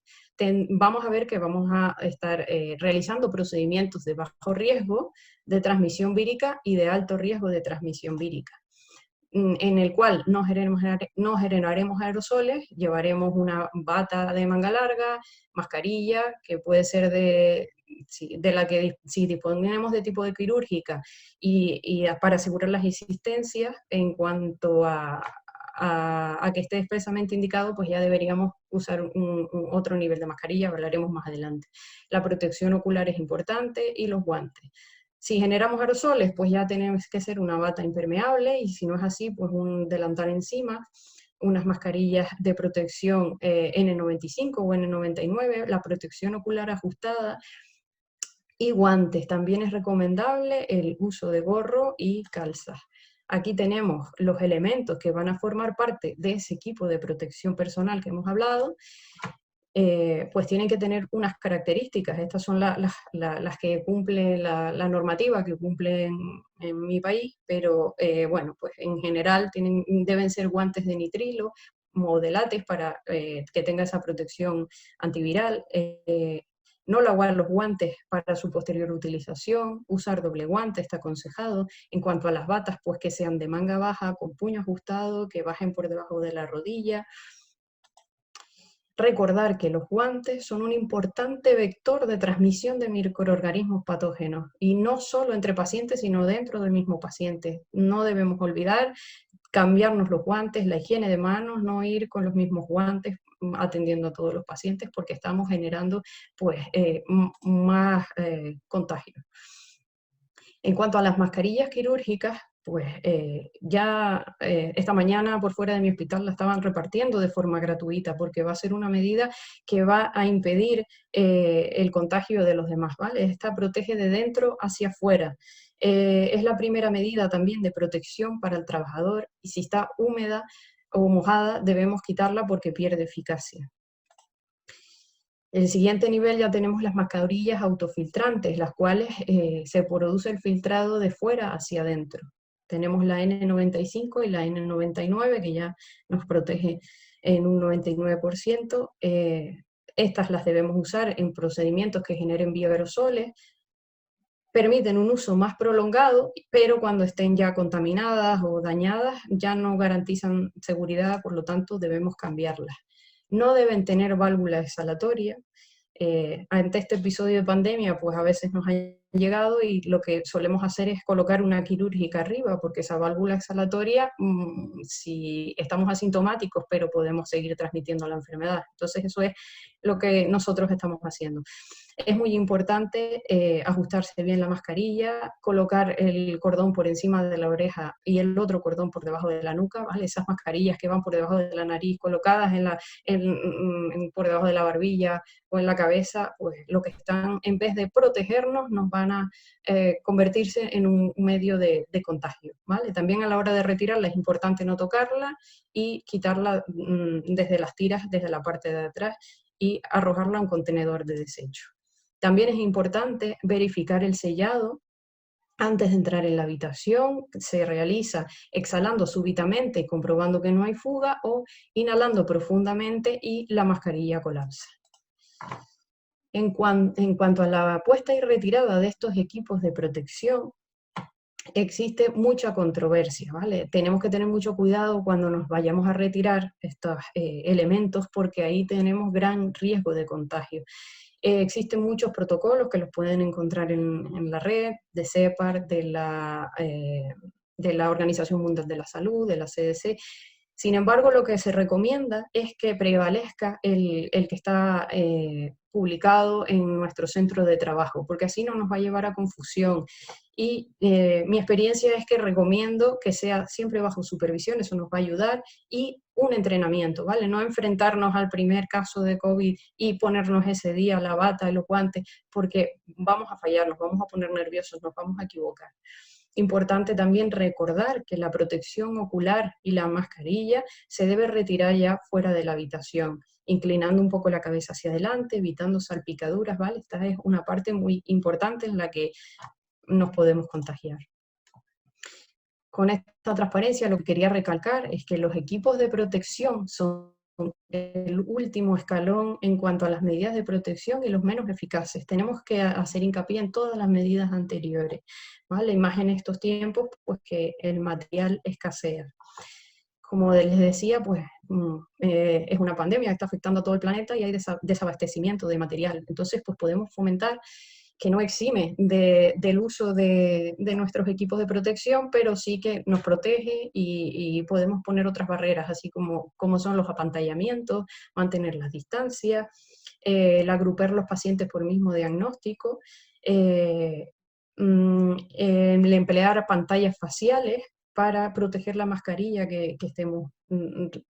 Vamos a ver que vamos a estar realizando procedimientos de bajo riesgo de transmisión vírica y de alto riesgo de transmisión vírica, en el cual no generaremos aerosoles, llevaremos una bata de manga larga, mascarilla, que puede ser de la que si disponemos de tipo de quirúrgica, y para asegurar las existencias en cuanto a que esté expresamente indicado, pues ya deberíamos usar otro nivel de mascarilla, hablaremos más adelante. La protección ocular es importante y los guantes. Si generamos aerosoles, pues ya tenemos que hacer una bata impermeable y si no es así, pues un delantal encima, unas mascarillas de protección N95 o N99, la protección ocular ajustada y guantes. También es recomendable el uso de gorro y calzas. Aquí tenemos los elementos que van a formar parte de ese equipo de protección personal que hemos hablado. Pues tienen que tener unas características. Estas son las que cumple la normativa que cumple en mi país, pero bueno, pues en general deben ser guantes de nitrilo, modo de látex para que tenga esa protección antiviral, no lavar los guantes para su posterior utilización, usar doble guante está aconsejado. En cuanto a las batas, pues que sean de manga baja, con puño ajustado, que bajen por debajo de la rodilla. Recordar que los guantes son un importante vector de transmisión de microorganismos patógenos, y no solo entre pacientes, sino dentro del mismo paciente. No debemos olvidar cambiarnos los guantes, la higiene de manos, no ir con los mismos guantes atendiendo a todos los pacientes, porque estamos generando pues, más contagios. En cuanto a las mascarillas quirúrgicas, pues esta mañana por fuera de mi hospital la estaban repartiendo de forma gratuita, porque va a ser una medida que va a impedir el contagio de los demás, ¿vale? Esta protege de dentro hacia afuera. Es la primera medida también de protección para el trabajador, y si está húmeda o mojada debemos quitarla porque pierde eficacia. El siguiente nivel ya tenemos las mascarillas autofiltrantes, las cuales se produce el filtrado de fuera hacia adentro. Tenemos la N95 y la N99, que ya nos protege en un 99%. Estas las debemos usar en procedimientos que generen bioaerosoles. Permiten un uso más prolongado, pero cuando estén ya contaminadas o dañadas ya no garantizan seguridad, por lo tanto debemos cambiarlas. No deben tener válvula exhalatoria. Ante este episodio de pandemia, pues a veces nos han llegado y lo que solemos hacer es colocar una quirúrgica arriba, porque esa válvula exhalatoria, si estamos asintomáticos, pero podemos seguir transmitiendo la enfermedad. Entonces eso es lo que nosotros estamos haciendo. Es muy importante ajustarse bien la mascarilla, colocar el cordón por encima de la oreja y el otro cordón por debajo de la nuca, ¿vale? Esas mascarillas que van por debajo de la nariz, colocadas por debajo de la barbilla o en la cabeza, pues lo que están, en vez de protegernos, nos van a convertirse en un medio de contagio, ¿vale? También a la hora de retirarla es importante no tocarla y quitarla desde las tiras, desde la parte de atrás, y arrojarla a un contenedor de desecho. También es importante verificar el sellado antes de entrar en la habitación. Se realiza exhalando súbitamente y comprobando que no hay fuga, o inhalando profundamente y la mascarilla colapsa. En cuanto a la puesta y retirada de estos equipos de protección, existe mucha controversia, ¿vale? Tenemos que tener mucho cuidado cuando nos vayamos a retirar estos elementos, porque ahí tenemos gran riesgo de contagio. Existen muchos protocolos que los pueden encontrar en la red, de CEPAR, de la Organización Mundial de la Salud, de la CDC. Sin embargo, lo que se recomienda es que prevalezca el que está publicado en nuestro centro de trabajo, porque así no nos va a llevar a confusión. Y mi experiencia es que recomiendo que sea siempre bajo supervisión, eso nos va a ayudar, y un entrenamiento, ¿vale? No enfrentarnos al primer caso de COVID y ponernos ese día la bata y los guantes, porque vamos a fallar, nos vamos a poner nerviosos, nos vamos a equivocar. Importante también recordar que la protección ocular y la mascarilla se debe retirar ya fuera de la habitación, inclinando un poco la cabeza hacia adelante, evitando salpicaduras, ¿vale? Esta es una parte muy importante en la que nos podemos contagiar. Con esta transparencia lo que quería recalcar es que los equipos de protección son el último escalón en cuanto a las medidas de protección y los menos eficaces. Tenemos que hacer hincapié en todas las medidas anteriores, ¿vale? Y más en estos tiempos, pues que el material escasea. Como les decía, pues es una pandemia que está afectando a todo el planeta y hay desabastecimiento de material. Entonces, pues podemos fomentar, que no exime del uso de nuestros equipos de protección, pero sí que nos protege, y podemos poner otras barreras, así como son los apantallamientos, mantener las distancias, el agrupar los pacientes por mismo diagnóstico, el emplear pantallas faciales para proteger la mascarilla que estemos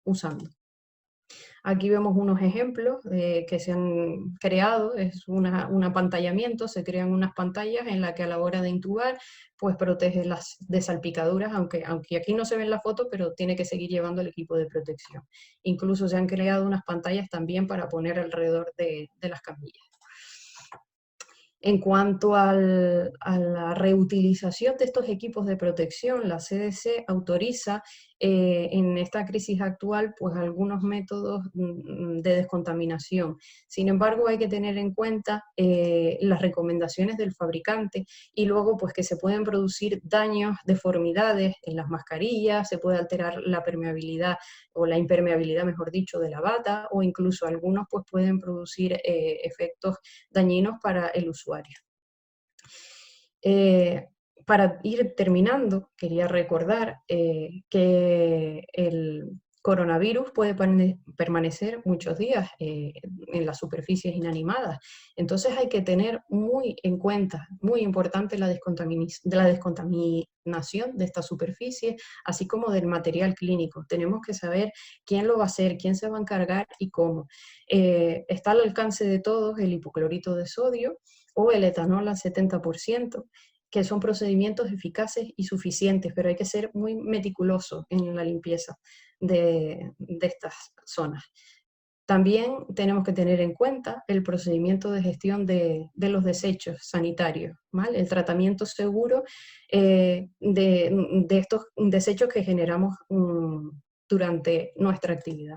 usando. Aquí vemos unos ejemplos que se han creado, es un apantallamiento, se crean unas pantallas en las que a la hora de intubar, pues protege de salpicaduras, aunque aquí no se ve en la foto, pero tiene que seguir llevando el equipo de protección. Incluso se han creado unas pantallas también para poner alrededor de las camillas. En cuanto a la reutilización de estos equipos de protección, la CDC autoriza en esta crisis actual pues algunos métodos de descontaminación. Sin embargo, hay que tener en cuenta las recomendaciones del fabricante y luego pues que se pueden producir daños, deformidades en las mascarillas, se puede alterar la permeabilidad o la impermeabilidad, mejor dicho, de la bata, o incluso algunos pues pueden producir efectos dañinos para el usuario. Para ir terminando, quería recordar que el coronavirus puede permanecer muchos días en las superficies inanimadas. Entonces hay que tener muy en cuenta, muy importante la descontaminación de esta superficie, así como del material clínico. Tenemos que saber quién lo va a hacer, quién se va a encargar y cómo. Está al alcance de todos el hipoclorito de sodio o el etanol al 70%, que son procedimientos eficaces y suficientes, pero hay que ser muy meticuloso en la limpieza de estas zonas. También tenemos que tener en cuenta el procedimiento de gestión de los desechos sanitarios, ¿vale? El tratamiento seguro de estos desechos que generamos durante nuestra actividad.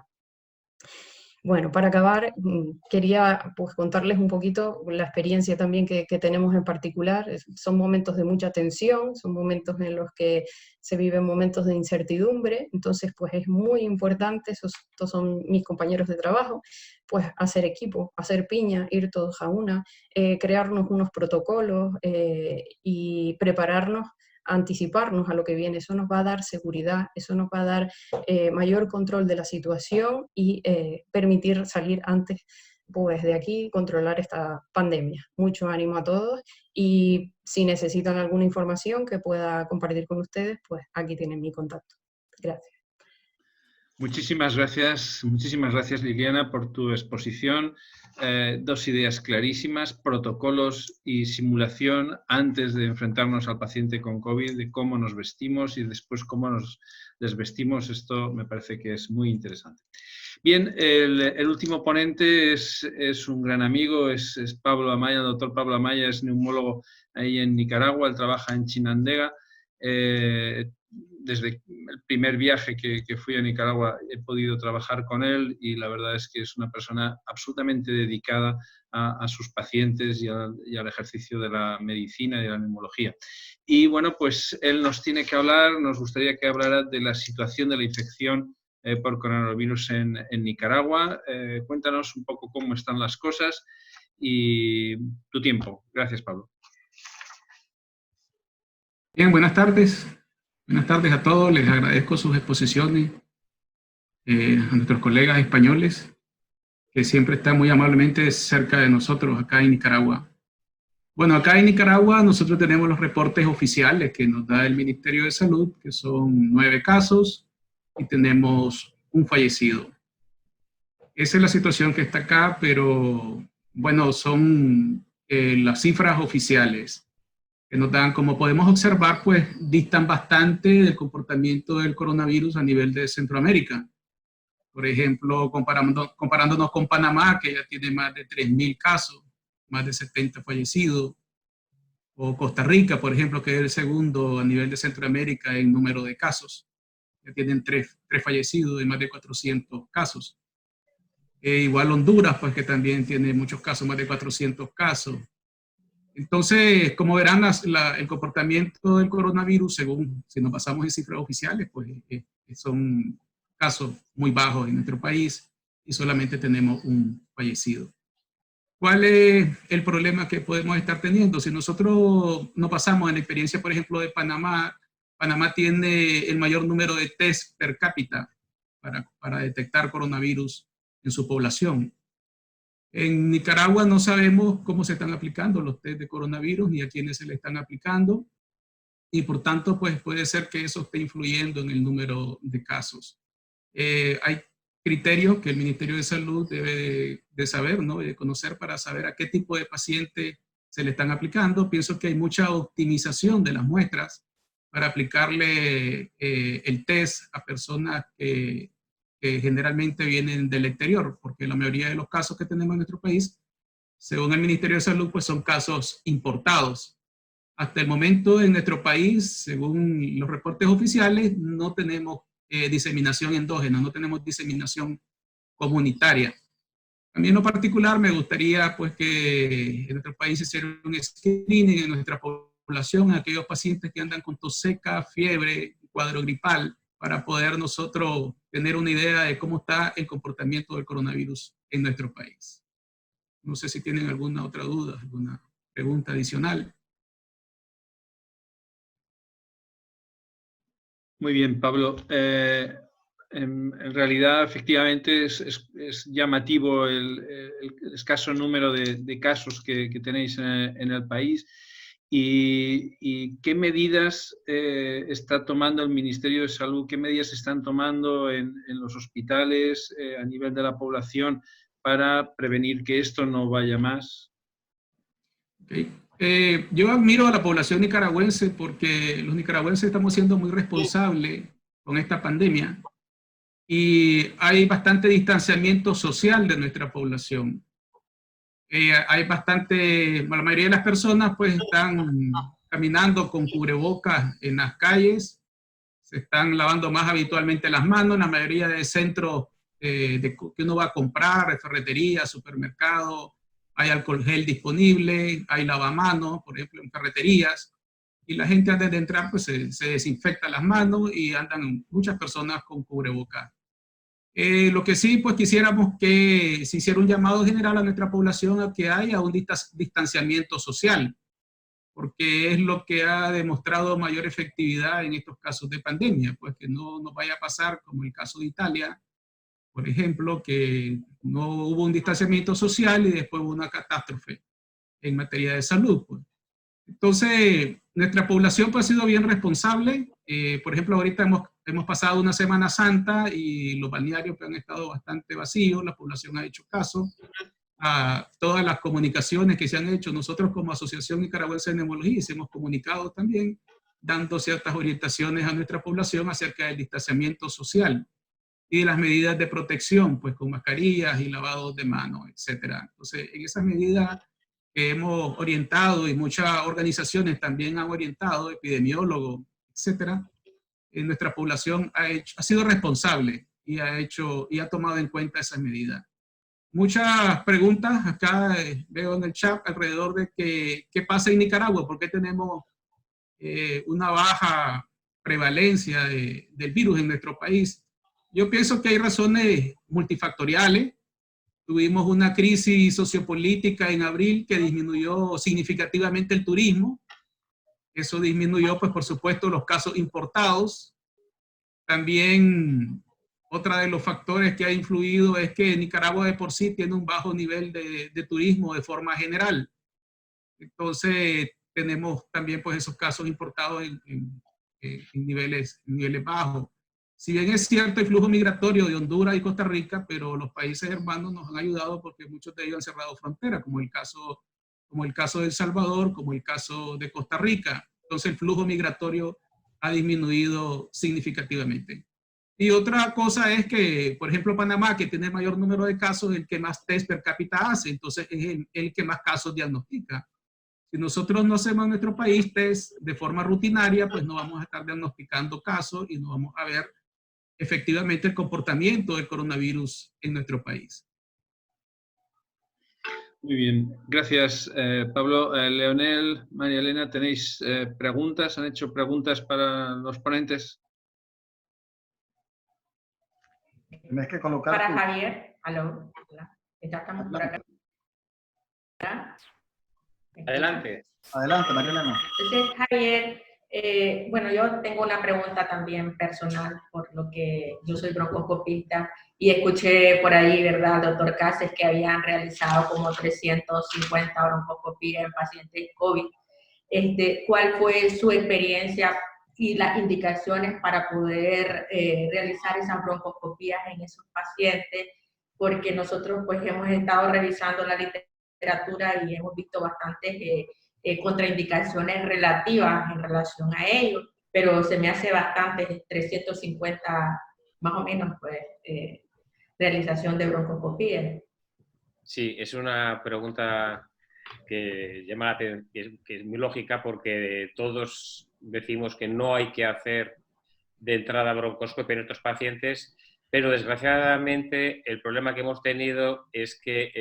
Bueno, para acabar, quería pues, contarles un poquito la experiencia también que tenemos en particular. Son momentos de mucha tensión, son momentos en los que se viven momentos de incertidumbre, entonces pues es muy importante, estos son mis compañeros de trabajo, pues hacer equipo, hacer piña, ir todos a una, crearnos unos protocolos y prepararnos, anticiparnos a lo que viene. Eso nos va a dar seguridad, eso nos va a dar mayor control de la situación y permitir salir antes pues, de aquí, controlar esta pandemia. Mucho ánimo a todos y si necesitan alguna información que pueda compartir con ustedes, pues aquí tienen mi contacto. Gracias. Muchísimas gracias Liliana por tu exposición. Dos ideas clarísimas, protocolos y simulación antes de enfrentarnos al paciente con COVID, de cómo nos vestimos y después cómo nos desvestimos. Esto me parece que es muy interesante. Bien, el último ponente es un gran amigo, es Pablo Amaya, el doctor Pablo Amaya, es neumólogo ahí en Nicaragua, él trabaja en Chinandega. Desde el primer viaje que fui a Nicaragua he podido trabajar con él y la verdad es que es una persona absolutamente dedicada a sus pacientes y al ejercicio de la medicina y de la neumología. Y bueno, pues él nos tiene que hablar, nos gustaría que hablara de la situación de la infección por coronavirus en Nicaragua. Cuéntanos un poco cómo están las cosas y tu tiempo. Gracias, Pablo. Bien, buenas tardes. Buenas tardes a todos. Les agradezco sus exposiciones a nuestros colegas españoles que siempre están muy amablemente cerca de nosotros acá en Nicaragua. Bueno, acá en Nicaragua nosotros tenemos los reportes oficiales que nos da el Ministerio de Salud, que son 9 casos y tenemos un fallecido. Esa es la situación que está acá, pero bueno, son las cifras oficiales que nos dan. Como podemos observar, pues distan bastante del comportamiento del coronavirus a nivel de Centroamérica. Por ejemplo, comparándonos con Panamá, que ya tiene más de 3.000 casos, más de 70 fallecidos, o Costa Rica, por ejemplo, que es el segundo a nivel de Centroamérica en número de casos. Ya tienen 3 fallecidos y más de 400 casos. Igual Honduras, pues que también tiene muchos casos, más de 400 casos. Entonces, como verán, el comportamiento del coronavirus, según si nos basamos en cifras oficiales, pues son casos muy bajos en nuestro país y solamente tenemos un fallecido. ¿Cuál es el problema que podemos estar teniendo? Si nosotros nos basamos en la experiencia, por ejemplo, de Panamá, Panamá tiene el mayor número de test per cápita para detectar coronavirus en su población. En Nicaragua no sabemos cómo se están aplicando los test de coronavirus ni a quiénes se le están aplicando y por tanto pues puede ser que eso esté influyendo en el número de casos. Hay criterios que el Ministerio de Salud debe de saber, ¿no? De conocer para saber a qué tipo de paciente se le están aplicando. Pienso que hay mucha optimización de las muestras para aplicarle el test a personas que generalmente vienen del exterior, porque la mayoría de los casos que tenemos en nuestro país, según el Ministerio de Salud, pues son casos importados. Hasta el momento en nuestro país, según los reportes oficiales, no tenemos diseminación endógena, no tenemos diseminación comunitaria. A mí en lo particular me gustaría pues que en nuestro país se hiciera un screening en nuestra población, aquellos pacientes que andan con tos seca, fiebre, cuadro gripal, para poder nosotros tener una idea de cómo está el comportamiento del coronavirus en nuestro país. No sé si tienen alguna otra duda, alguna pregunta adicional. Muy bien, Pablo. En realidad, efectivamente, es llamativo el escaso número de casos que tenéis en el país. ¿Y qué medidas está tomando el Ministerio de Salud? ¿Qué medidas están tomando en los hospitales a nivel de la población para prevenir que esto no vaya más? Okay. Yo admiro a la población nicaragüense porque los nicaragüenses estamos siendo muy responsables con esta pandemia y hay bastante distanciamiento social de nuestra población. Hay bastante, la mayoría de las personas pues están caminando con cubrebocas en las calles, se están lavando más habitualmente las manos, en la mayoría de centros que uno va a comprar, ferreterías, supermercados, hay alcohol gel disponible, hay lavamanos, por ejemplo, en ferreterías, y la gente antes de entrar pues se desinfecta las manos y andan muchas personas con cubrebocas. Lo que sí, pues quisiéramos que se hiciera un llamado general a nuestra población a que haya un distanciamiento social, porque es lo que ha demostrado mayor efectividad en estos casos de pandemia, pues que no nos vaya a pasar como el caso de Italia, por ejemplo, que no hubo un distanciamiento social y después hubo una catástrofe en materia de salud. Pues. Entonces, nuestra población pues, ha sido bien responsable. Por ejemplo, ahorita hemos pasado una Semana Santa y los balnearios pues, han estado bastante vacíos, la población ha hecho caso a todas las comunicaciones que se han hecho. Nosotros como Asociación Nicaragüense de Neumología hemos comunicado también, dando ciertas orientaciones a nuestra población acerca del distanciamiento social y de las medidas de protección, pues con mascarillas y lavados de manos, etcétera. Entonces, en esas medidas que hemos orientado y muchas organizaciones también han orientado, epidemiólogos, etcétera, nuestra población ha sido responsable y ha tomado en cuenta esas medidas. Muchas preguntas acá veo en el chat alrededor de qué pasa en Nicaragua, por qué tenemos una baja prevalencia del virus en nuestro país. Yo pienso que hay razones multifactoriales. Tuvimos una crisis sociopolítica en abril que disminuyó significativamente el turismo. Eso disminuyó, pues, por supuesto, los casos importados. También, otra de los factores que ha influido es que Nicaragua de por sí tiene un bajo nivel de turismo de forma general. Entonces, tenemos también, pues, esos casos importados en niveles bajos. Si bien es cierto el flujo migratorio de Honduras y Costa Rica, pero los países hermanos nos han ayudado porque muchos de ellos han cerrado fronteras, como el caso de El Salvador, como el caso de Costa Rica. Entonces el flujo migratorio ha disminuido significativamente. Y otra cosa es que, por ejemplo, Panamá, que tiene el mayor número de casos, es el que más test per cápita hace, entonces es el que más casos diagnostica. Si nosotros no hacemos en nuestro país test de forma rutinaria, pues no vamos a estar diagnosticando casos y no vamos a ver efectivamente el comportamiento del coronavirus en nuestro país. Muy bien, gracias Pablo. Leonel, María Elena, ¿tenéis preguntas? ¿Han hecho preguntas para los ponentes? Tienes que colocar para Javier. Aló, hola. Ya estamos por acá. Adelante. Adelante, María Elena. Entonces, Javier, bueno, yo tengo una pregunta también personal, por lo que yo soy broncoscopista y escuché por ahí, ¿verdad, doctor Cáceres, que habían realizado como 350 broncoscopías en pacientes COVID? ¿Cuál fue su experiencia y las indicaciones para poder realizar esas broncoscopías en esos pacientes? Porque nosotros pues hemos estado revisando la literatura y hemos visto bastantes contraindicaciones relativas en relación a ello, pero se me hace bastante, 350 más o menos, pues, realización de broncoscopía. Sí, es una pregunta que llama la atención, que es muy lógica porque todos decimos que no hay que hacer de entrada a broncoscopia en estos pacientes, pero desgraciadamente el problema que hemos tenido es que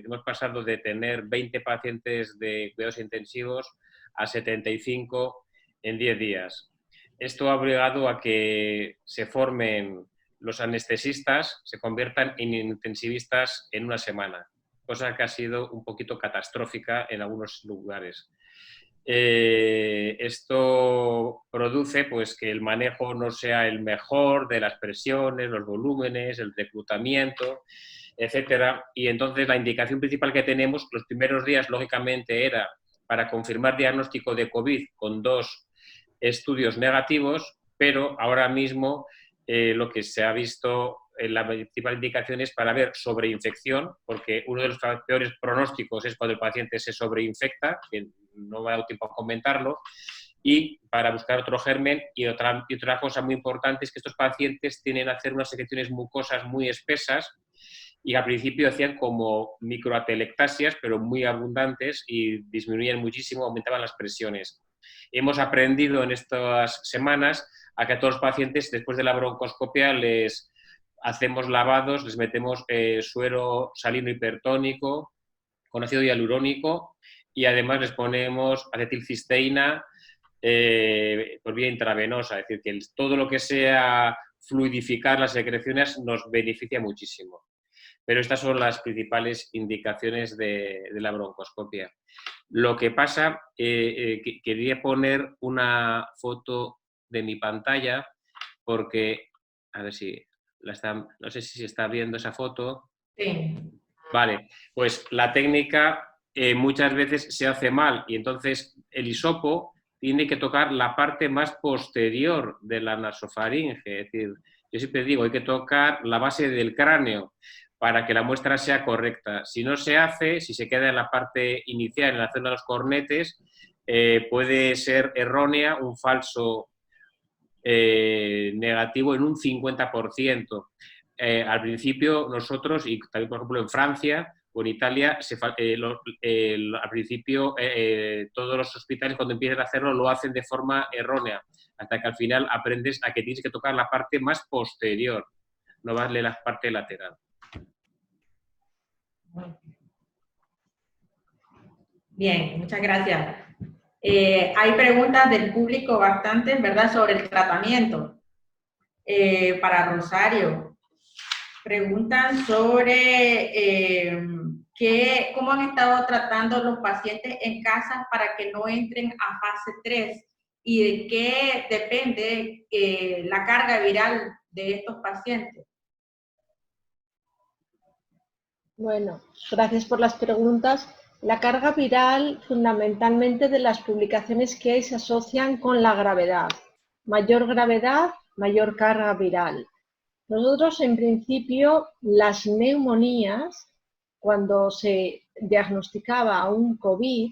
hemos pasado de tener 20 pacientes de cuidados intensivos a 75 en 10 días. Esto ha obligado a que se formen los anestesistas, se conviertan en intensivistas en una semana, cosa que ha sido un poquito catastrófica en algunos lugares. Esto produce pues, que el manejo no sea el mejor de las presiones, los volúmenes, el reclutamiento, etcétera. Y entonces la indicación principal que tenemos los primeros días, lógicamente, era para confirmar diagnóstico de COVID con 2 estudios negativos, pero ahora mismo lo que se ha visto la principal indicación es para ver sobreinfección, porque uno de los peores pronósticos es cuando el paciente se sobreinfecta, que no me ha dado tiempo a comentarlo, y para buscar otro germen. Y otra cosa muy importante es que estos pacientes tienen que hacer unas secreciones mucosas muy espesas y al principio hacían como microatelectasias, pero muy abundantes y disminuían muchísimo, aumentaban las presiones. Hemos aprendido en estas semanas a que a todos los pacientes, después de la broncoscopia, les hacemos lavados, les metemos suero salino hipertónico con ácido hialurónico y además les ponemos acetilcisteína por vía intravenosa. Es decir, que todo lo que sea fluidificar las secreciones nos beneficia muchísimo. Pero estas son las principales indicaciones de la broncoscopia. Lo que pasa, quería poner una foto de mi pantalla porque, a ver si no sé si se está viendo esa foto. Sí. Vale, pues la técnica muchas veces se hace mal y entonces el hisopo tiene que tocar la parte más posterior de la nasofaringe. Es decir, yo siempre digo, hay que tocar la base del cráneo para que la muestra sea correcta. Si no se hace, si se queda en la parte inicial, en la zona de los cornetes, puede ser errónea, un falso negativo en un 50%. Al principio nosotros, y también por ejemplo en Francia o en Italia, al principio todos los hospitales cuando empiezan a hacerlo lo hacen de forma errónea, hasta que al final aprendes a que tienes que tocar la parte más posterior, no darle la parte lateral. Bien, muchas gracias. Hay preguntas del público bastantes, ¿verdad?, sobre el tratamiento. Para Rosario, preguntan sobre cómo han estado tratando los pacientes en casa para que no entren a fase 3 y de qué depende la carga viral de estos pacientes. Bueno, gracias por las preguntas. La carga viral, fundamentalmente de las publicaciones que hay, se asocian con la gravedad. Mayor gravedad, mayor carga viral. Nosotros, en principio, las neumonías, cuando se diagnosticaba un COVID,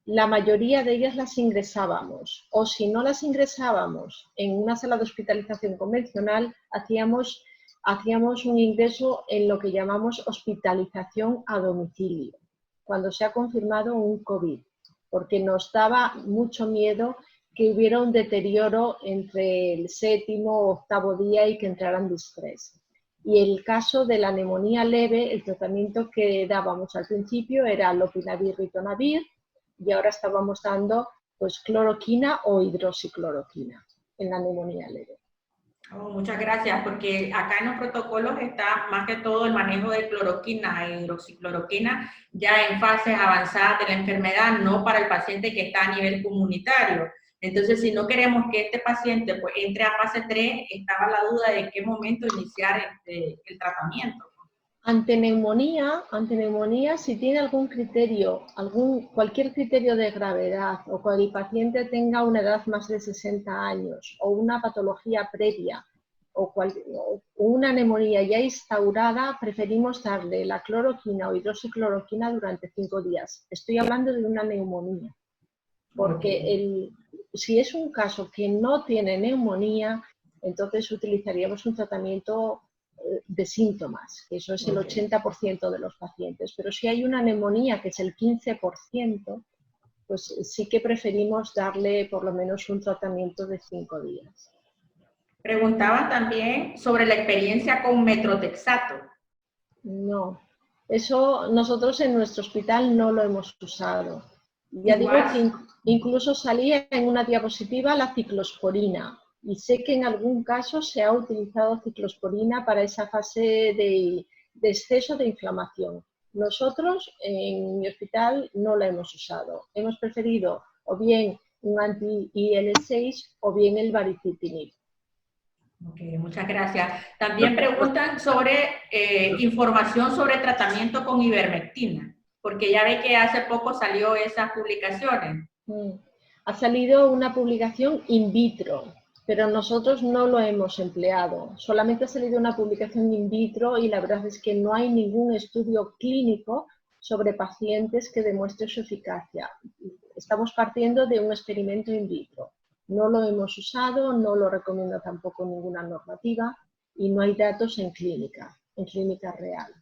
la mayoría de ellas las ingresábamos. O si no las ingresábamos en una sala de hospitalización convencional, hacíamos un ingreso en lo que llamamos hospitalización a domicilio, cuando se ha confirmado un COVID, porque nos daba mucho miedo que hubiera un deterioro entre el 7º o 8º día y que entraran distrés. Y el caso de la neumonía leve, el tratamiento que dábamos al principio era lopinavir, ritonavir, y ahora estábamos dando pues cloroquina o hidroxicloroquina en la neumonía leve. Oh, muchas gracias, porque acá en los protocolos está más que todo el manejo de cloroquina e hidroxicloroquina ya en fases avanzadas de la enfermedad, no para el paciente que está a nivel comunitario. Entonces, si no queremos que este paciente pues, entre a fase 3, estaba la duda de en qué momento iniciar el tratamiento. Ante neumonía, si tiene algún criterio, cualquier criterio de gravedad o cuando el paciente tenga una edad más de 60 años o una patología previa o una neumonía ya instaurada, preferimos darle la cloroquina o hidroxicloroquina durante 5 días. Estoy hablando de una neumonía, porque si es un caso que no tiene neumonía, entonces utilizaríamos un tratamiento de síntomas, que eso es el 80% de los pacientes, pero si hay una neumonía que es el 15%, pues sí que preferimos darle por lo menos un tratamiento de 5 días. Preguntaban también sobre la experiencia con metrotexato. No, eso nosotros en nuestro hospital no lo hemos usado. Ya digo que incluso salía en una diapositiva la ciclosporina y sé que en algún caso se ha utilizado ciclosporina para esa fase de exceso de inflamación. Nosotros en mi hospital no la hemos usado. Hemos preferido o bien un anti-IL-6 o bien el baricitinib. Ok, muchas gracias. También preguntan sobre información sobre tratamiento con ivermectina, porque ya ve que hace poco salió esas publicaciones. Ha salido una publicación in vitro, pero nosotros no lo hemos empleado. Solamente ha salido una publicación in vitro y la verdad es que no hay ningún estudio clínico sobre pacientes que demuestre su eficacia. Estamos partiendo de un experimento in vitro. No lo hemos usado, no lo recomienda tampoco ninguna normativa y no hay datos en clínica real.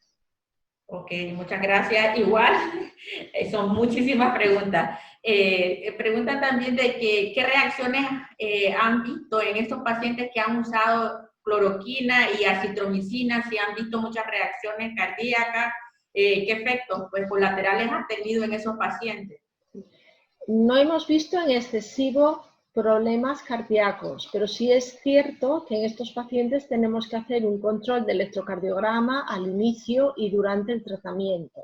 Ok, muchas gracias. Igual, son muchísimas preguntas. Preguntan también de qué reacciones han visto en estos pacientes que han usado cloroquina y acitromicina, si han visto muchas reacciones cardíacas, qué efectos pues, colaterales han tenido en esos pacientes. No hemos visto en excesivo problemas cardíacos, pero sí es cierto que en estos pacientes tenemos que hacer un control de electrocardiograma al inicio y durante el tratamiento.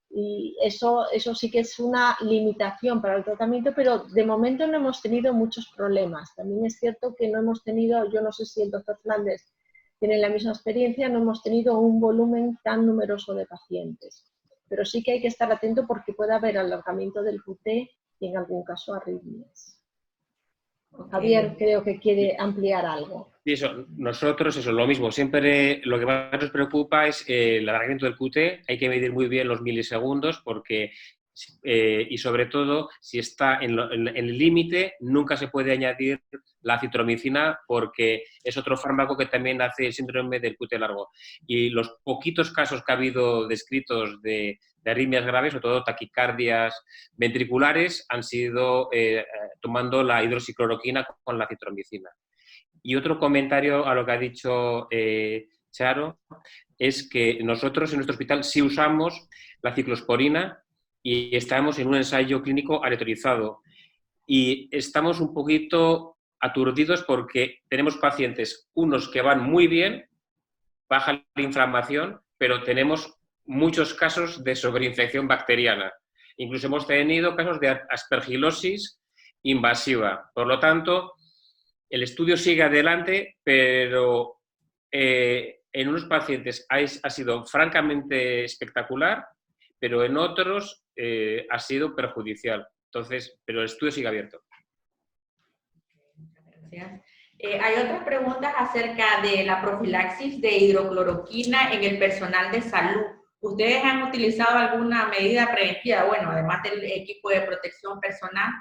Y eso sí que es una limitación para el tratamiento, pero de momento no hemos tenido muchos problemas. También es cierto que no hemos tenido, yo no sé si el doctor Fernández tiene la misma experiencia, no hemos tenido un volumen tan numeroso de pacientes. Pero sí que hay que estar atento porque puede haber alargamiento del QT y en algún caso arritmias. Javier creo que quiere ampliar algo. Sí, nosotros, lo mismo. Siempre lo que más nos preocupa es el alargamiento del QT. Hay que medir muy bien los milisegundos porque, y sobre todo, si está en el límite, nunca se puede añadir la acitromicina porque es otro fármaco que también hace el síndrome del QT largo. Y los poquitos casos que ha habido descritos de arritmias graves, sobre todo taquicardias ventriculares, han sido tomando la hidroxicloroquina con la acitromicina. Y otro comentario a lo que ha dicho Charo es que nosotros en nuestro hospital sí usamos la ciclosporina y estamos en un ensayo clínico aleatorizado. Y estamos un poquito aturdidos porque tenemos pacientes, unos que van muy bien, baja la inflamación, pero tenemos muchos casos de sobreinfección bacteriana. Incluso hemos tenido casos de aspergilosis invasiva. Por lo tanto, el estudio sigue adelante, pero en unos pacientes ha sido francamente espectacular, pero en otros ha sido perjudicial. Entonces, pero el estudio sigue abierto. Muchas gracias. Hay otras preguntas acerca de la profilaxis de hidrocloroquina en el personal de salud. ¿Ustedes han utilizado alguna medida preventiva? Bueno, además del equipo de protección personal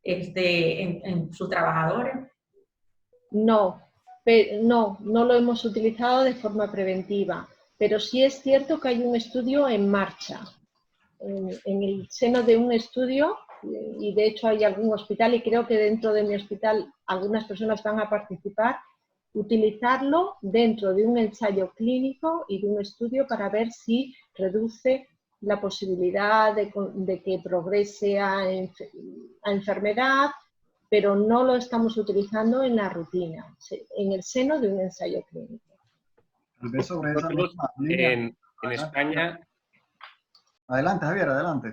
en sus trabajadores. No lo hemos utilizado de forma preventiva, pero sí es cierto que hay un estudio en marcha. En el seno de un estudio, y de hecho hay algún hospital, y creo que dentro de mi hospital algunas personas van a participar, utilizarlo dentro de un ensayo clínico y de un estudio para ver si reduce la posibilidad de que progrese a enfermedad, pero no lo estamos utilizando en la rutina, en el seno de un ensayo clínico. Tal vez sobre esa misma línea. En España... Adelante, Javier, adelante.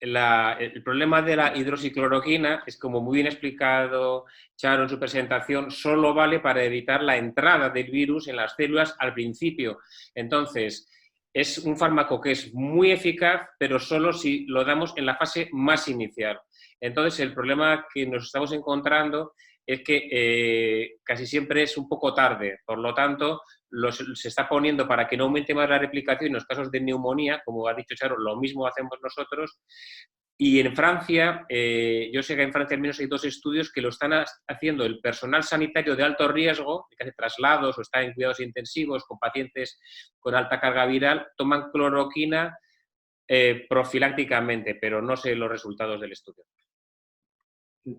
El problema de la hidroxicloroquina es, como muy bien explicado Charo en su presentación, solo vale para evitar la entrada del virus en las células al principio. Entonces, es un fármaco que es muy eficaz, pero solo si lo damos en la fase más inicial. Entonces, el problema que nos estamos encontrando es que casi siempre es un poco tarde. Por lo tanto, se está poniendo para que no aumente más la replicación en los casos de neumonía, como ha dicho Charo, lo mismo hacemos nosotros. Y en Francia, yo sé que en Francia al menos hay 2 estudios que lo están haciendo el personal sanitario de alto riesgo, que hace traslados o está en cuidados intensivos con pacientes con alta carga viral, toman cloroquina profilácticamente, pero no sé los resultados del estudio.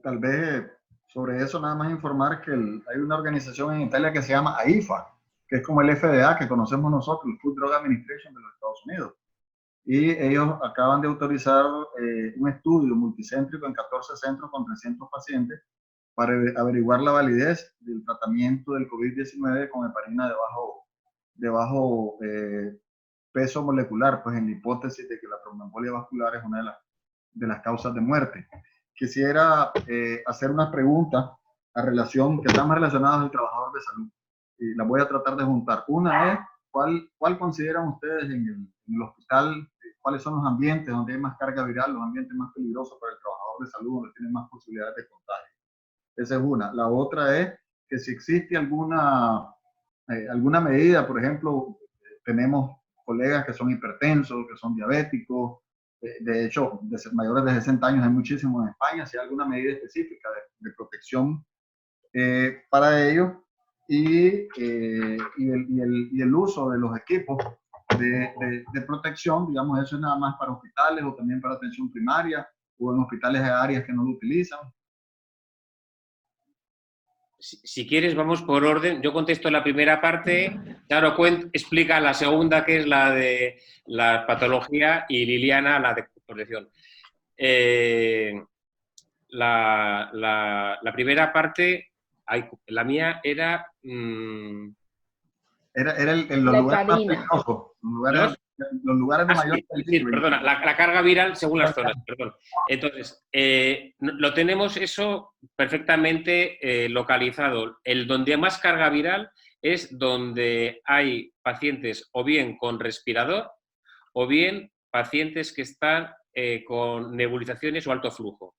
Tal vez Sobre eso, nada más informar que hay una organización en Italia que se llama AIFA, que es como el FDA que conocemos nosotros, el Food Drug Administration de los Estados Unidos. Y ellos acaban de autorizar un estudio multicéntrico en 14 centros con 300 pacientes para averiguar la validez del tratamiento del COVID-19 con heparina de bajo peso molecular, pues en la hipótesis de que la tromboembolia vascular es una de las causas de muerte. Quisiera hacer unas preguntas que están más relacionadas al trabajador de salud. Y las voy a tratar de juntar. Una es, ¿cuál consideran ustedes en el hospital? ¿Cuáles son los ambientes donde hay más carga viral, los ambientes más peligrosos para el trabajador de salud, donde tienen más posibilidades de contagio? Esa es una. La otra es que si existe alguna medida, por ejemplo, tenemos colegas que son hipertensos, que son diabéticos, de hecho, mayores de 60 años hay muchísimos en España, si hay alguna medida específica de protección para ellos y el uso de los equipos de protección, digamos, eso es nada más para hospitales o también para atención primaria o en hospitales de áreas que no lo utilizan. Si quieres, vamos por orden. Yo contesto la primera parte, Charo explica la segunda, que es la de la patología, y Liliana la de protección. La primera parte, la mía era... Era los lugares más peligrosos, los lugares de mayor peligro. Sí, perdona, la carga viral según las zonas, perdón. Entonces, lo tenemos eso perfectamente localizado. El donde más carga viral es donde hay pacientes o bien con respirador o bien pacientes que están con nebulizaciones o alto flujo.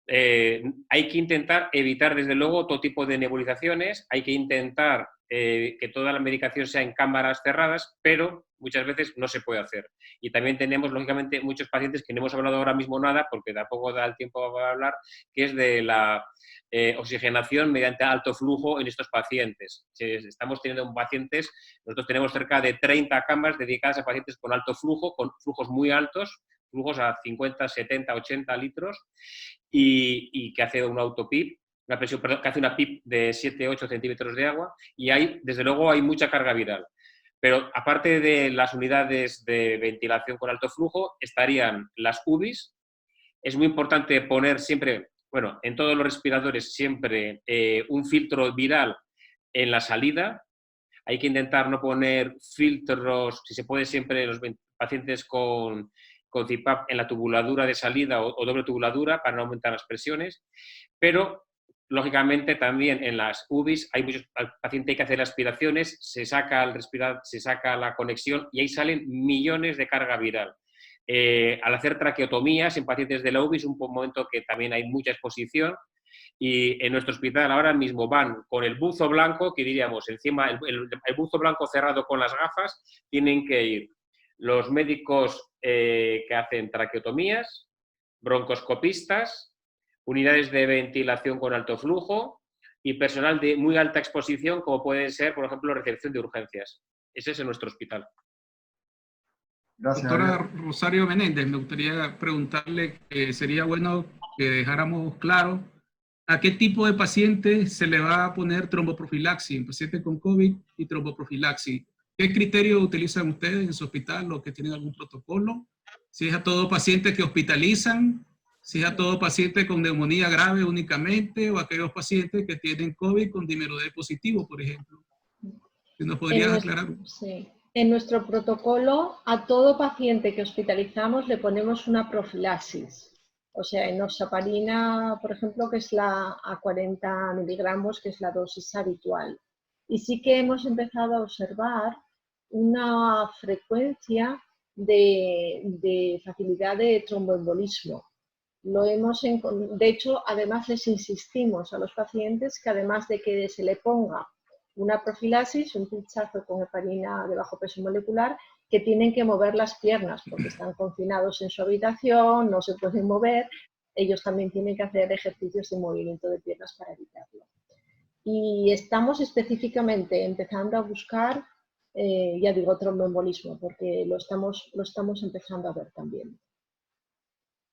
Hay que intentar evitar, desde luego, todo tipo de nebulizaciones, hay que intentar que toda la medicación sea en cámaras cerradas, pero muchas veces no se puede hacer. Y también tenemos, lógicamente, muchos pacientes que no hemos hablado ahora mismo nada, porque tampoco da el tiempo para hablar, que es de la oxigenación mediante alto flujo en estos pacientes. Si estamos teniendo pacientes, nosotros tenemos cerca de 30 camas dedicadas a pacientes con alto flujo, con flujos muy altos, flujos a 50, 70, 80 litros, y que hace un autopip, una presión, perdón, que hace una PIP de 7-8 centímetros de agua, y desde luego hay mucha carga viral. Pero aparte de las unidades de ventilación con alto flujo, estarían las UBIs. Es muy importante poner siempre, bueno, en todos los respiradores siempre un filtro viral en la salida. Hay que intentar no poner filtros, si se puede, siempre en los pacientes con CPAP en la tubuladura de salida o doble tubuladura para no aumentar las presiones, pero lógicamente también en las UBIs hay muchos pacientes que hacen aspiraciones, se saca el respirador, se saca la conexión y ahí salen millones de carga viral. Al hacer traqueotomías en pacientes de la UBI es un momento que también hay mucha exposición, y en nuestro hospital ahora mismo van con el buzo blanco, que diríamos encima, el buzo blanco cerrado con las gafas, tienen que ir los médicos que hacen traqueotomías, broncoscopistas, unidades de ventilación con alto flujo y personal de muy alta exposición, como puede ser, por ejemplo, recepción de urgencias. Ese es en nuestro hospital. Gracias. Doctora Rosario Menéndez, me gustaría preguntarle que sería bueno que dejáramos claro a qué tipo de pacientes se le va a poner tromboprofilaxis, en pacientes con COVID y tromboprofilaxis. ¿Qué criterios utilizan ustedes en su hospital o que tienen algún protocolo? Si es a todo paciente que hospitalizan, si es a todo paciente con neumonía grave únicamente, o aquellos pacientes que tienen COVID con dímero D positivo, por ejemplo. ¿Si nos podrías aclarar? Sí. En nuestro protocolo, a todo paciente que hospitalizamos le ponemos una profilaxis. O sea, enoxaparina, por ejemplo, que es la a 40 miligramos, que es la dosis habitual. Y sí que hemos empezado a observar una frecuencia de facilidad de tromboembolismo. De hecho, además les insistimos a los pacientes que además de que se le ponga una profilaxis, un pinchazo con heparina de bajo peso molecular, que tienen que mover las piernas porque están confinados en su habitación, no se pueden mover, ellos también tienen que hacer ejercicios de movimiento de piernas para evitarlo. Y estamos específicamente empezando a buscar, ya digo, tromboembolismo, porque lo estamos empezando a ver también.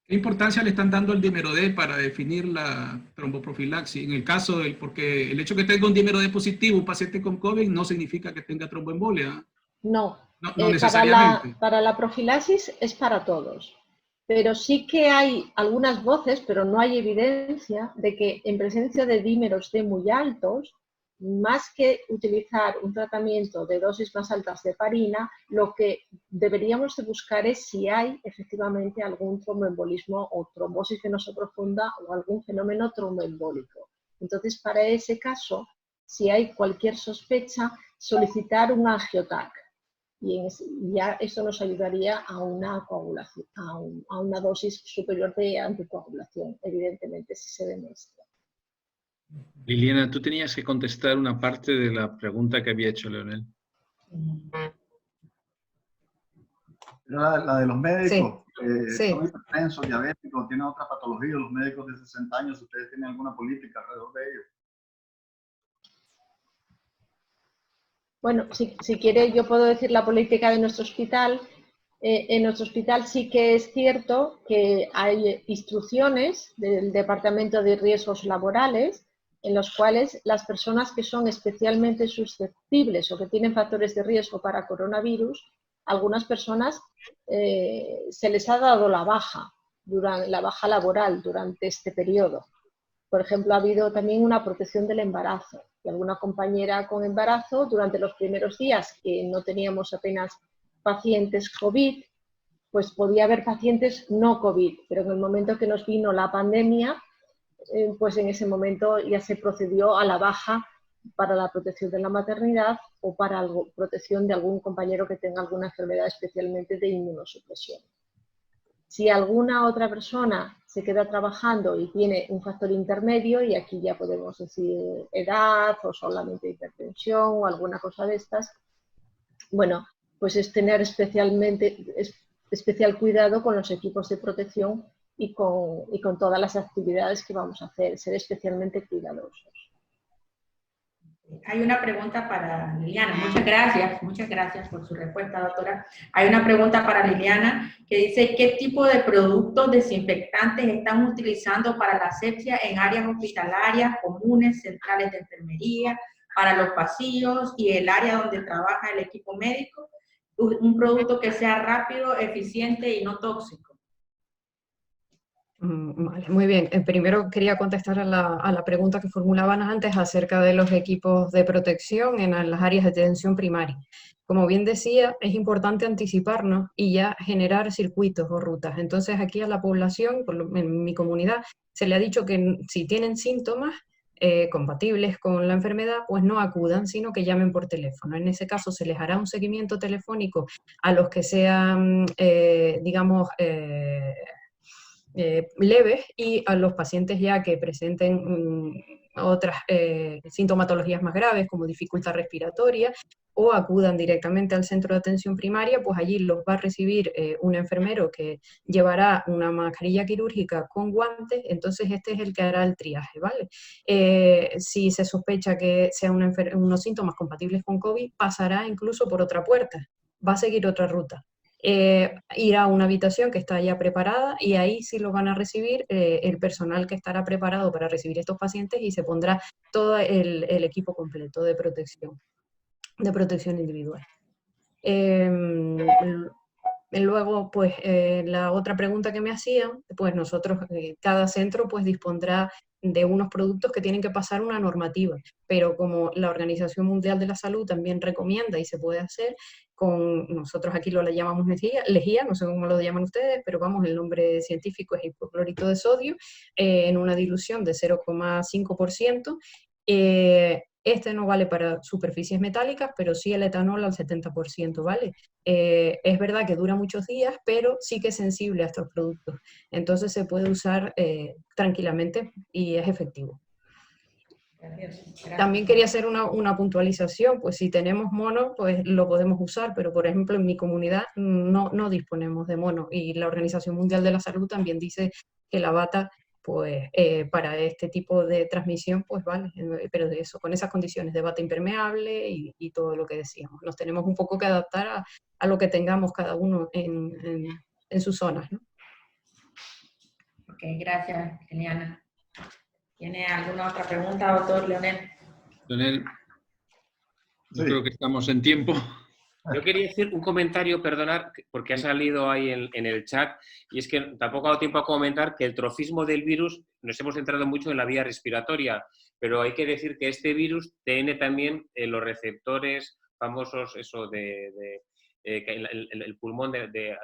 ¿Qué importancia le están dando al dímero D para definir la tromboprofilaxis? En el caso porque el hecho que tenga un dímero D positivo, un paciente con COVID, no significa que tenga tromboembolia. No, No necesariamente. para la profilaxis es para todos, pero sí que hay algunas voces, pero no hay evidencia de que en presencia de dímeros D muy altos, más que utilizar un tratamiento de dosis más altas de heparina, lo que deberíamos de buscar es si hay efectivamente algún tromboembolismo o trombosis venosa profunda o algún fenómeno tromboembólico. Entonces, para ese caso, si hay cualquier sospecha, solicitar un angiotac. Y ya eso nos ayudaría a una coagulación, a una dosis superior de anticoagulación, evidentemente, si se demuestra. Liliana, tú tenías que contestar una parte de la pregunta que había hecho Leonel. Era la de los médicos, Sí. son hipertensos, diabéticos, tienen otra patología, los médicos de 60 años, ¿ustedes tienen alguna política alrededor de ellos? Bueno, si quiere yo puedo decir la política de nuestro hospital. En nuestro hospital sí que es cierto que hay instrucciones del Departamento de Riesgos Laborales en los cuales las personas que son especialmente susceptibles o que tienen factores de riesgo para coronavirus, algunas personas se les ha dado la baja laboral durante este periodo. Por ejemplo, ha habido también una protección del embarazo. Y alguna compañera con embarazo, durante los primeros días que no teníamos apenas pacientes COVID, pues podía haber pacientes no COVID, pero en el momento que nos vino la pandemia, pues en ese momento ya se procedió a la baja para la protección de la maternidad o para la protección de algún compañero que tenga alguna enfermedad especialmente de inmunosupresión. Si alguna otra persona se queda trabajando y tiene un factor intermedio, y aquí ya podemos decir edad o solamente hipertensión o alguna cosa de estas, bueno, pues es tener especial cuidado con los equipos de protección y con todas las actividades que vamos a hacer, ser especialmente cuidadosos. Hay una pregunta para Liliana. Muchas gracias por su respuesta, doctora. Hay una pregunta para Liliana que dice, ¿qué tipo de productos desinfectantes están utilizando para la asepsia en áreas hospitalarias, comunes, centrales de enfermería, para los pasillos y el área donde trabaja el equipo médico? Un producto que sea rápido, eficiente y no tóxico. Vale, muy bien. Primero quería contestar a la pregunta que formulaban antes acerca de los equipos de protección en las áreas de atención primaria. Como bien decía, es importante anticiparnos y ya generar circuitos o rutas. Entonces aquí a la población, en mi comunidad, se le ha dicho que si tienen síntomas compatibles con la enfermedad, pues no acudan, sino que llamen por teléfono. En ese caso se les hará un seguimiento telefónico a los que sean, digamos, leves, y a los pacientes ya que presenten otras sintomatologías más graves como dificultad respiratoria o acudan directamente al centro de atención primaria, pues allí los va a recibir un enfermero que llevará una mascarilla quirúrgica con guantes. Entonces este es el que hará el triaje, ¿vale? Si se sospecha que sean unos síntomas compatibles con COVID, pasará incluso por otra puerta, va a seguir otra ruta. Irá a una habitación que está ya preparada y ahí sí lo van a recibir el personal que estará preparado para recibir estos pacientes, y se pondrá todo el equipo completo de protección individual. Luego, pues, la otra pregunta que me hacían, pues nosotros, cada centro pues dispondrá de unos productos que tienen que pasar una normativa, pero como la Organización Mundial de la Salud también recomienda y se puede hacer, nosotros aquí lo llamamos lejía, no sé cómo lo llaman ustedes, pero vamos, el nombre científico es hipoclorito de sodio, en una dilución de 0,5%, este no vale para superficies metálicas, pero sí el etanol al 70%, ¿vale? Es verdad que dura muchos días, pero sí que es sensible a estos productos. Entonces se puede usar tranquilamente y es efectivo. Gracias. También quería hacer una puntualización, pues si tenemos mono, pues lo podemos usar, pero por ejemplo en mi comunidad no disponemos de mono, y la Organización Mundial de la Salud también dice que la bata, pues para este tipo de transmisión, pues vale, pero de eso, con esas condiciones de bata impermeable y todo lo que decíamos. Nos tenemos un poco que adaptar a lo que tengamos cada uno en sus zonas, ¿no? Ok, gracias, Eliana. ¿Tiene alguna otra pregunta, doctor Leonel? Leonel, yo Sí. creo que estamos en tiempo. Yo quería decir un comentario, perdonar, porque ha salido ahí en el chat, y es que tampoco ha dado tiempo a comentar que el trofismo del virus, nos hemos centrado mucho en la vía respiratoria, pero hay que decir que este virus tiene también los receptores famosos, eso el pulmón de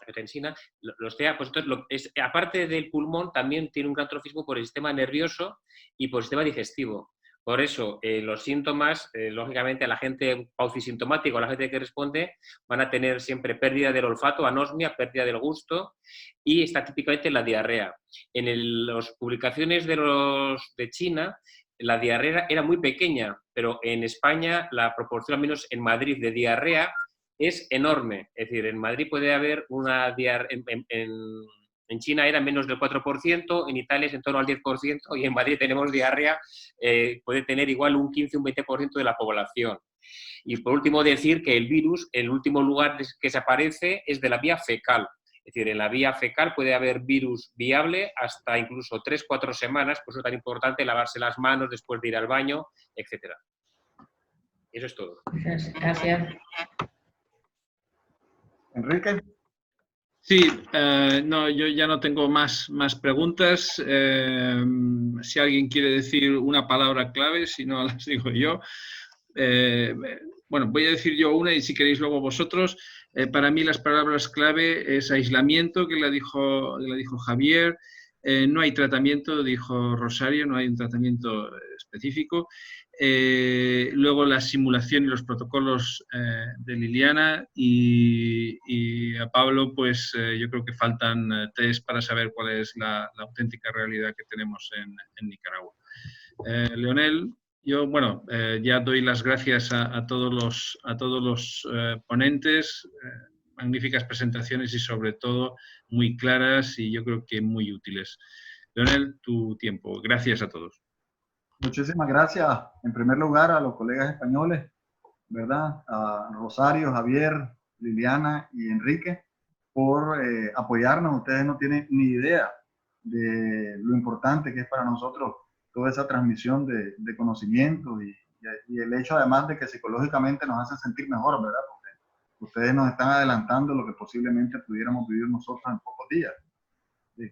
angiotensina, los TEA, pues entonces aparte del pulmón también tiene un gran trofismo por el sistema nervioso y por el sistema digestivo. Por eso, los síntomas, lógicamente, a la gente paucisintomática o a la gente que responde, van a tener siempre pérdida del olfato, anosmia, pérdida del gusto, y está típicamente la diarrea. En las publicaciones de China, la diarrea era muy pequeña, pero en España la proporción, al menos en Madrid, de diarrea es enorme. Es decir, en Madrid puede haber una diarrea... En China era menos del 4%, en Italia es en torno al 10%, y en Madrid tenemos diarrea, puede tener igual un 15 o un 20% de la población. Y por último decir que el virus, el último lugar que se aparece es de la vía fecal. Es decir, en la vía fecal puede haber virus viable hasta incluso 3-4 semanas, por eso es tan importante lavarse las manos después de ir al baño, etc. Eso es todo. Gracias. Enrique. Sí, no, yo ya no tengo más preguntas. Si alguien quiere decir una palabra clave, si no las digo yo. Bueno, voy a decir yo una y si queréis luego vosotros. Para mí las palabras clave es aislamiento, que la dijo Javier. No hay tratamiento, dijo Rosario, no hay un tratamiento específico. Luego la simulación y los protocolos de Liliana y a Pablo, pues yo creo que faltan test para saber cuál es la auténtica realidad que tenemos en Nicaragua. Leonel, yo, bueno, ya doy las gracias a todos los ponentes, magníficas presentaciones y sobre todo muy claras y yo creo que muy útiles. Leonel, tu tiempo. Gracias a todos. Muchísimas gracias, en primer lugar, a los colegas españoles, ¿verdad? A Rosario, Javier, Liliana y Enrique, por apoyarnos. Ustedes no tienen ni idea de lo importante que es para nosotros toda esa transmisión de conocimientos y el hecho además de que psicológicamente nos hace sentir mejor, ¿verdad? Porque ustedes nos están adelantando lo que posiblemente pudiéramos vivir nosotros en pocos días.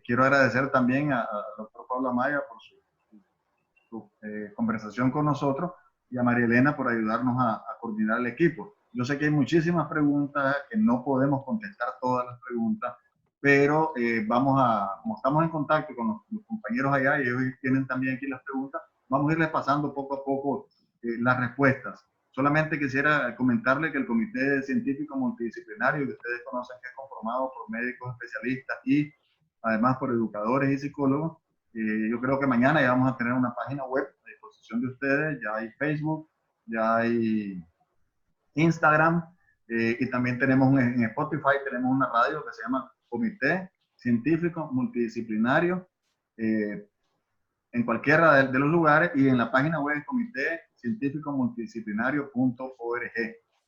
Quiero agradecer también al doctor Pablo Amaya por su conversación con nosotros y a María Elena por ayudarnos a coordinar el equipo. Yo sé que hay muchísimas preguntas, que no podemos contestar todas las preguntas, pero como estamos en contacto con los compañeros allá y ellos tienen también aquí las preguntas, vamos a irles pasando poco a poco las respuestas. Solamente quisiera comentarle que el Comité Científico Multidisciplinario, que ustedes conocen que es conformado por médicos especialistas y además por educadores y psicólogos, yo creo que mañana ya vamos a tener una página web a disposición de ustedes, ya hay Facebook, ya hay Instagram, y también tenemos en Spotify, tenemos una radio que se llama Comité Científico Multidisciplinario, en cualquiera de los lugares, y en la página web Comité Científico Multidisciplinario.org.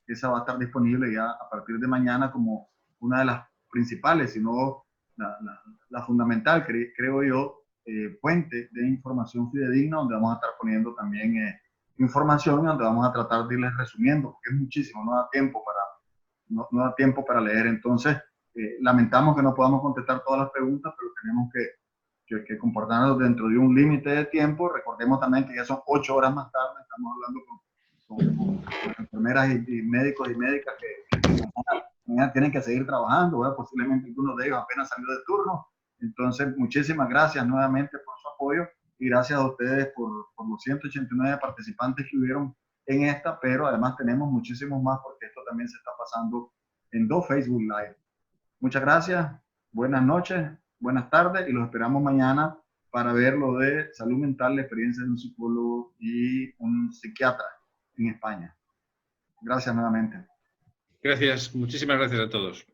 Esa va a estar disponible ya a partir de mañana como una de las principales, si no la fundamental, creo yo, fuente de información fidedigna, donde vamos a estar poniendo también información, donde vamos a tratar de irles resumiendo, porque es muchísimo, no da tiempo para leer. Entonces, lamentamos que no podamos contestar todas las preguntas, pero tenemos que comportarnos dentro de un límite de tiempo. Recordemos también que ya son 8 horas más tarde, estamos hablando con enfermeras y médicos y médicas que mañana tienen que seguir trabajando, ¿verdad? Posiblemente algunos de ellos apenas salió de turno. Entonces, muchísimas gracias nuevamente por su apoyo y gracias a ustedes por los 189 participantes que hubieron en esta, pero además tenemos muchísimos más porque esto también se está pasando en 2 Facebook Live. Muchas gracias, buenas noches, buenas tardes y los esperamos mañana para ver lo de salud mental, la experiencia de un psicólogo y un psiquiatra en España. Gracias nuevamente. Gracias, muchísimas gracias a todos.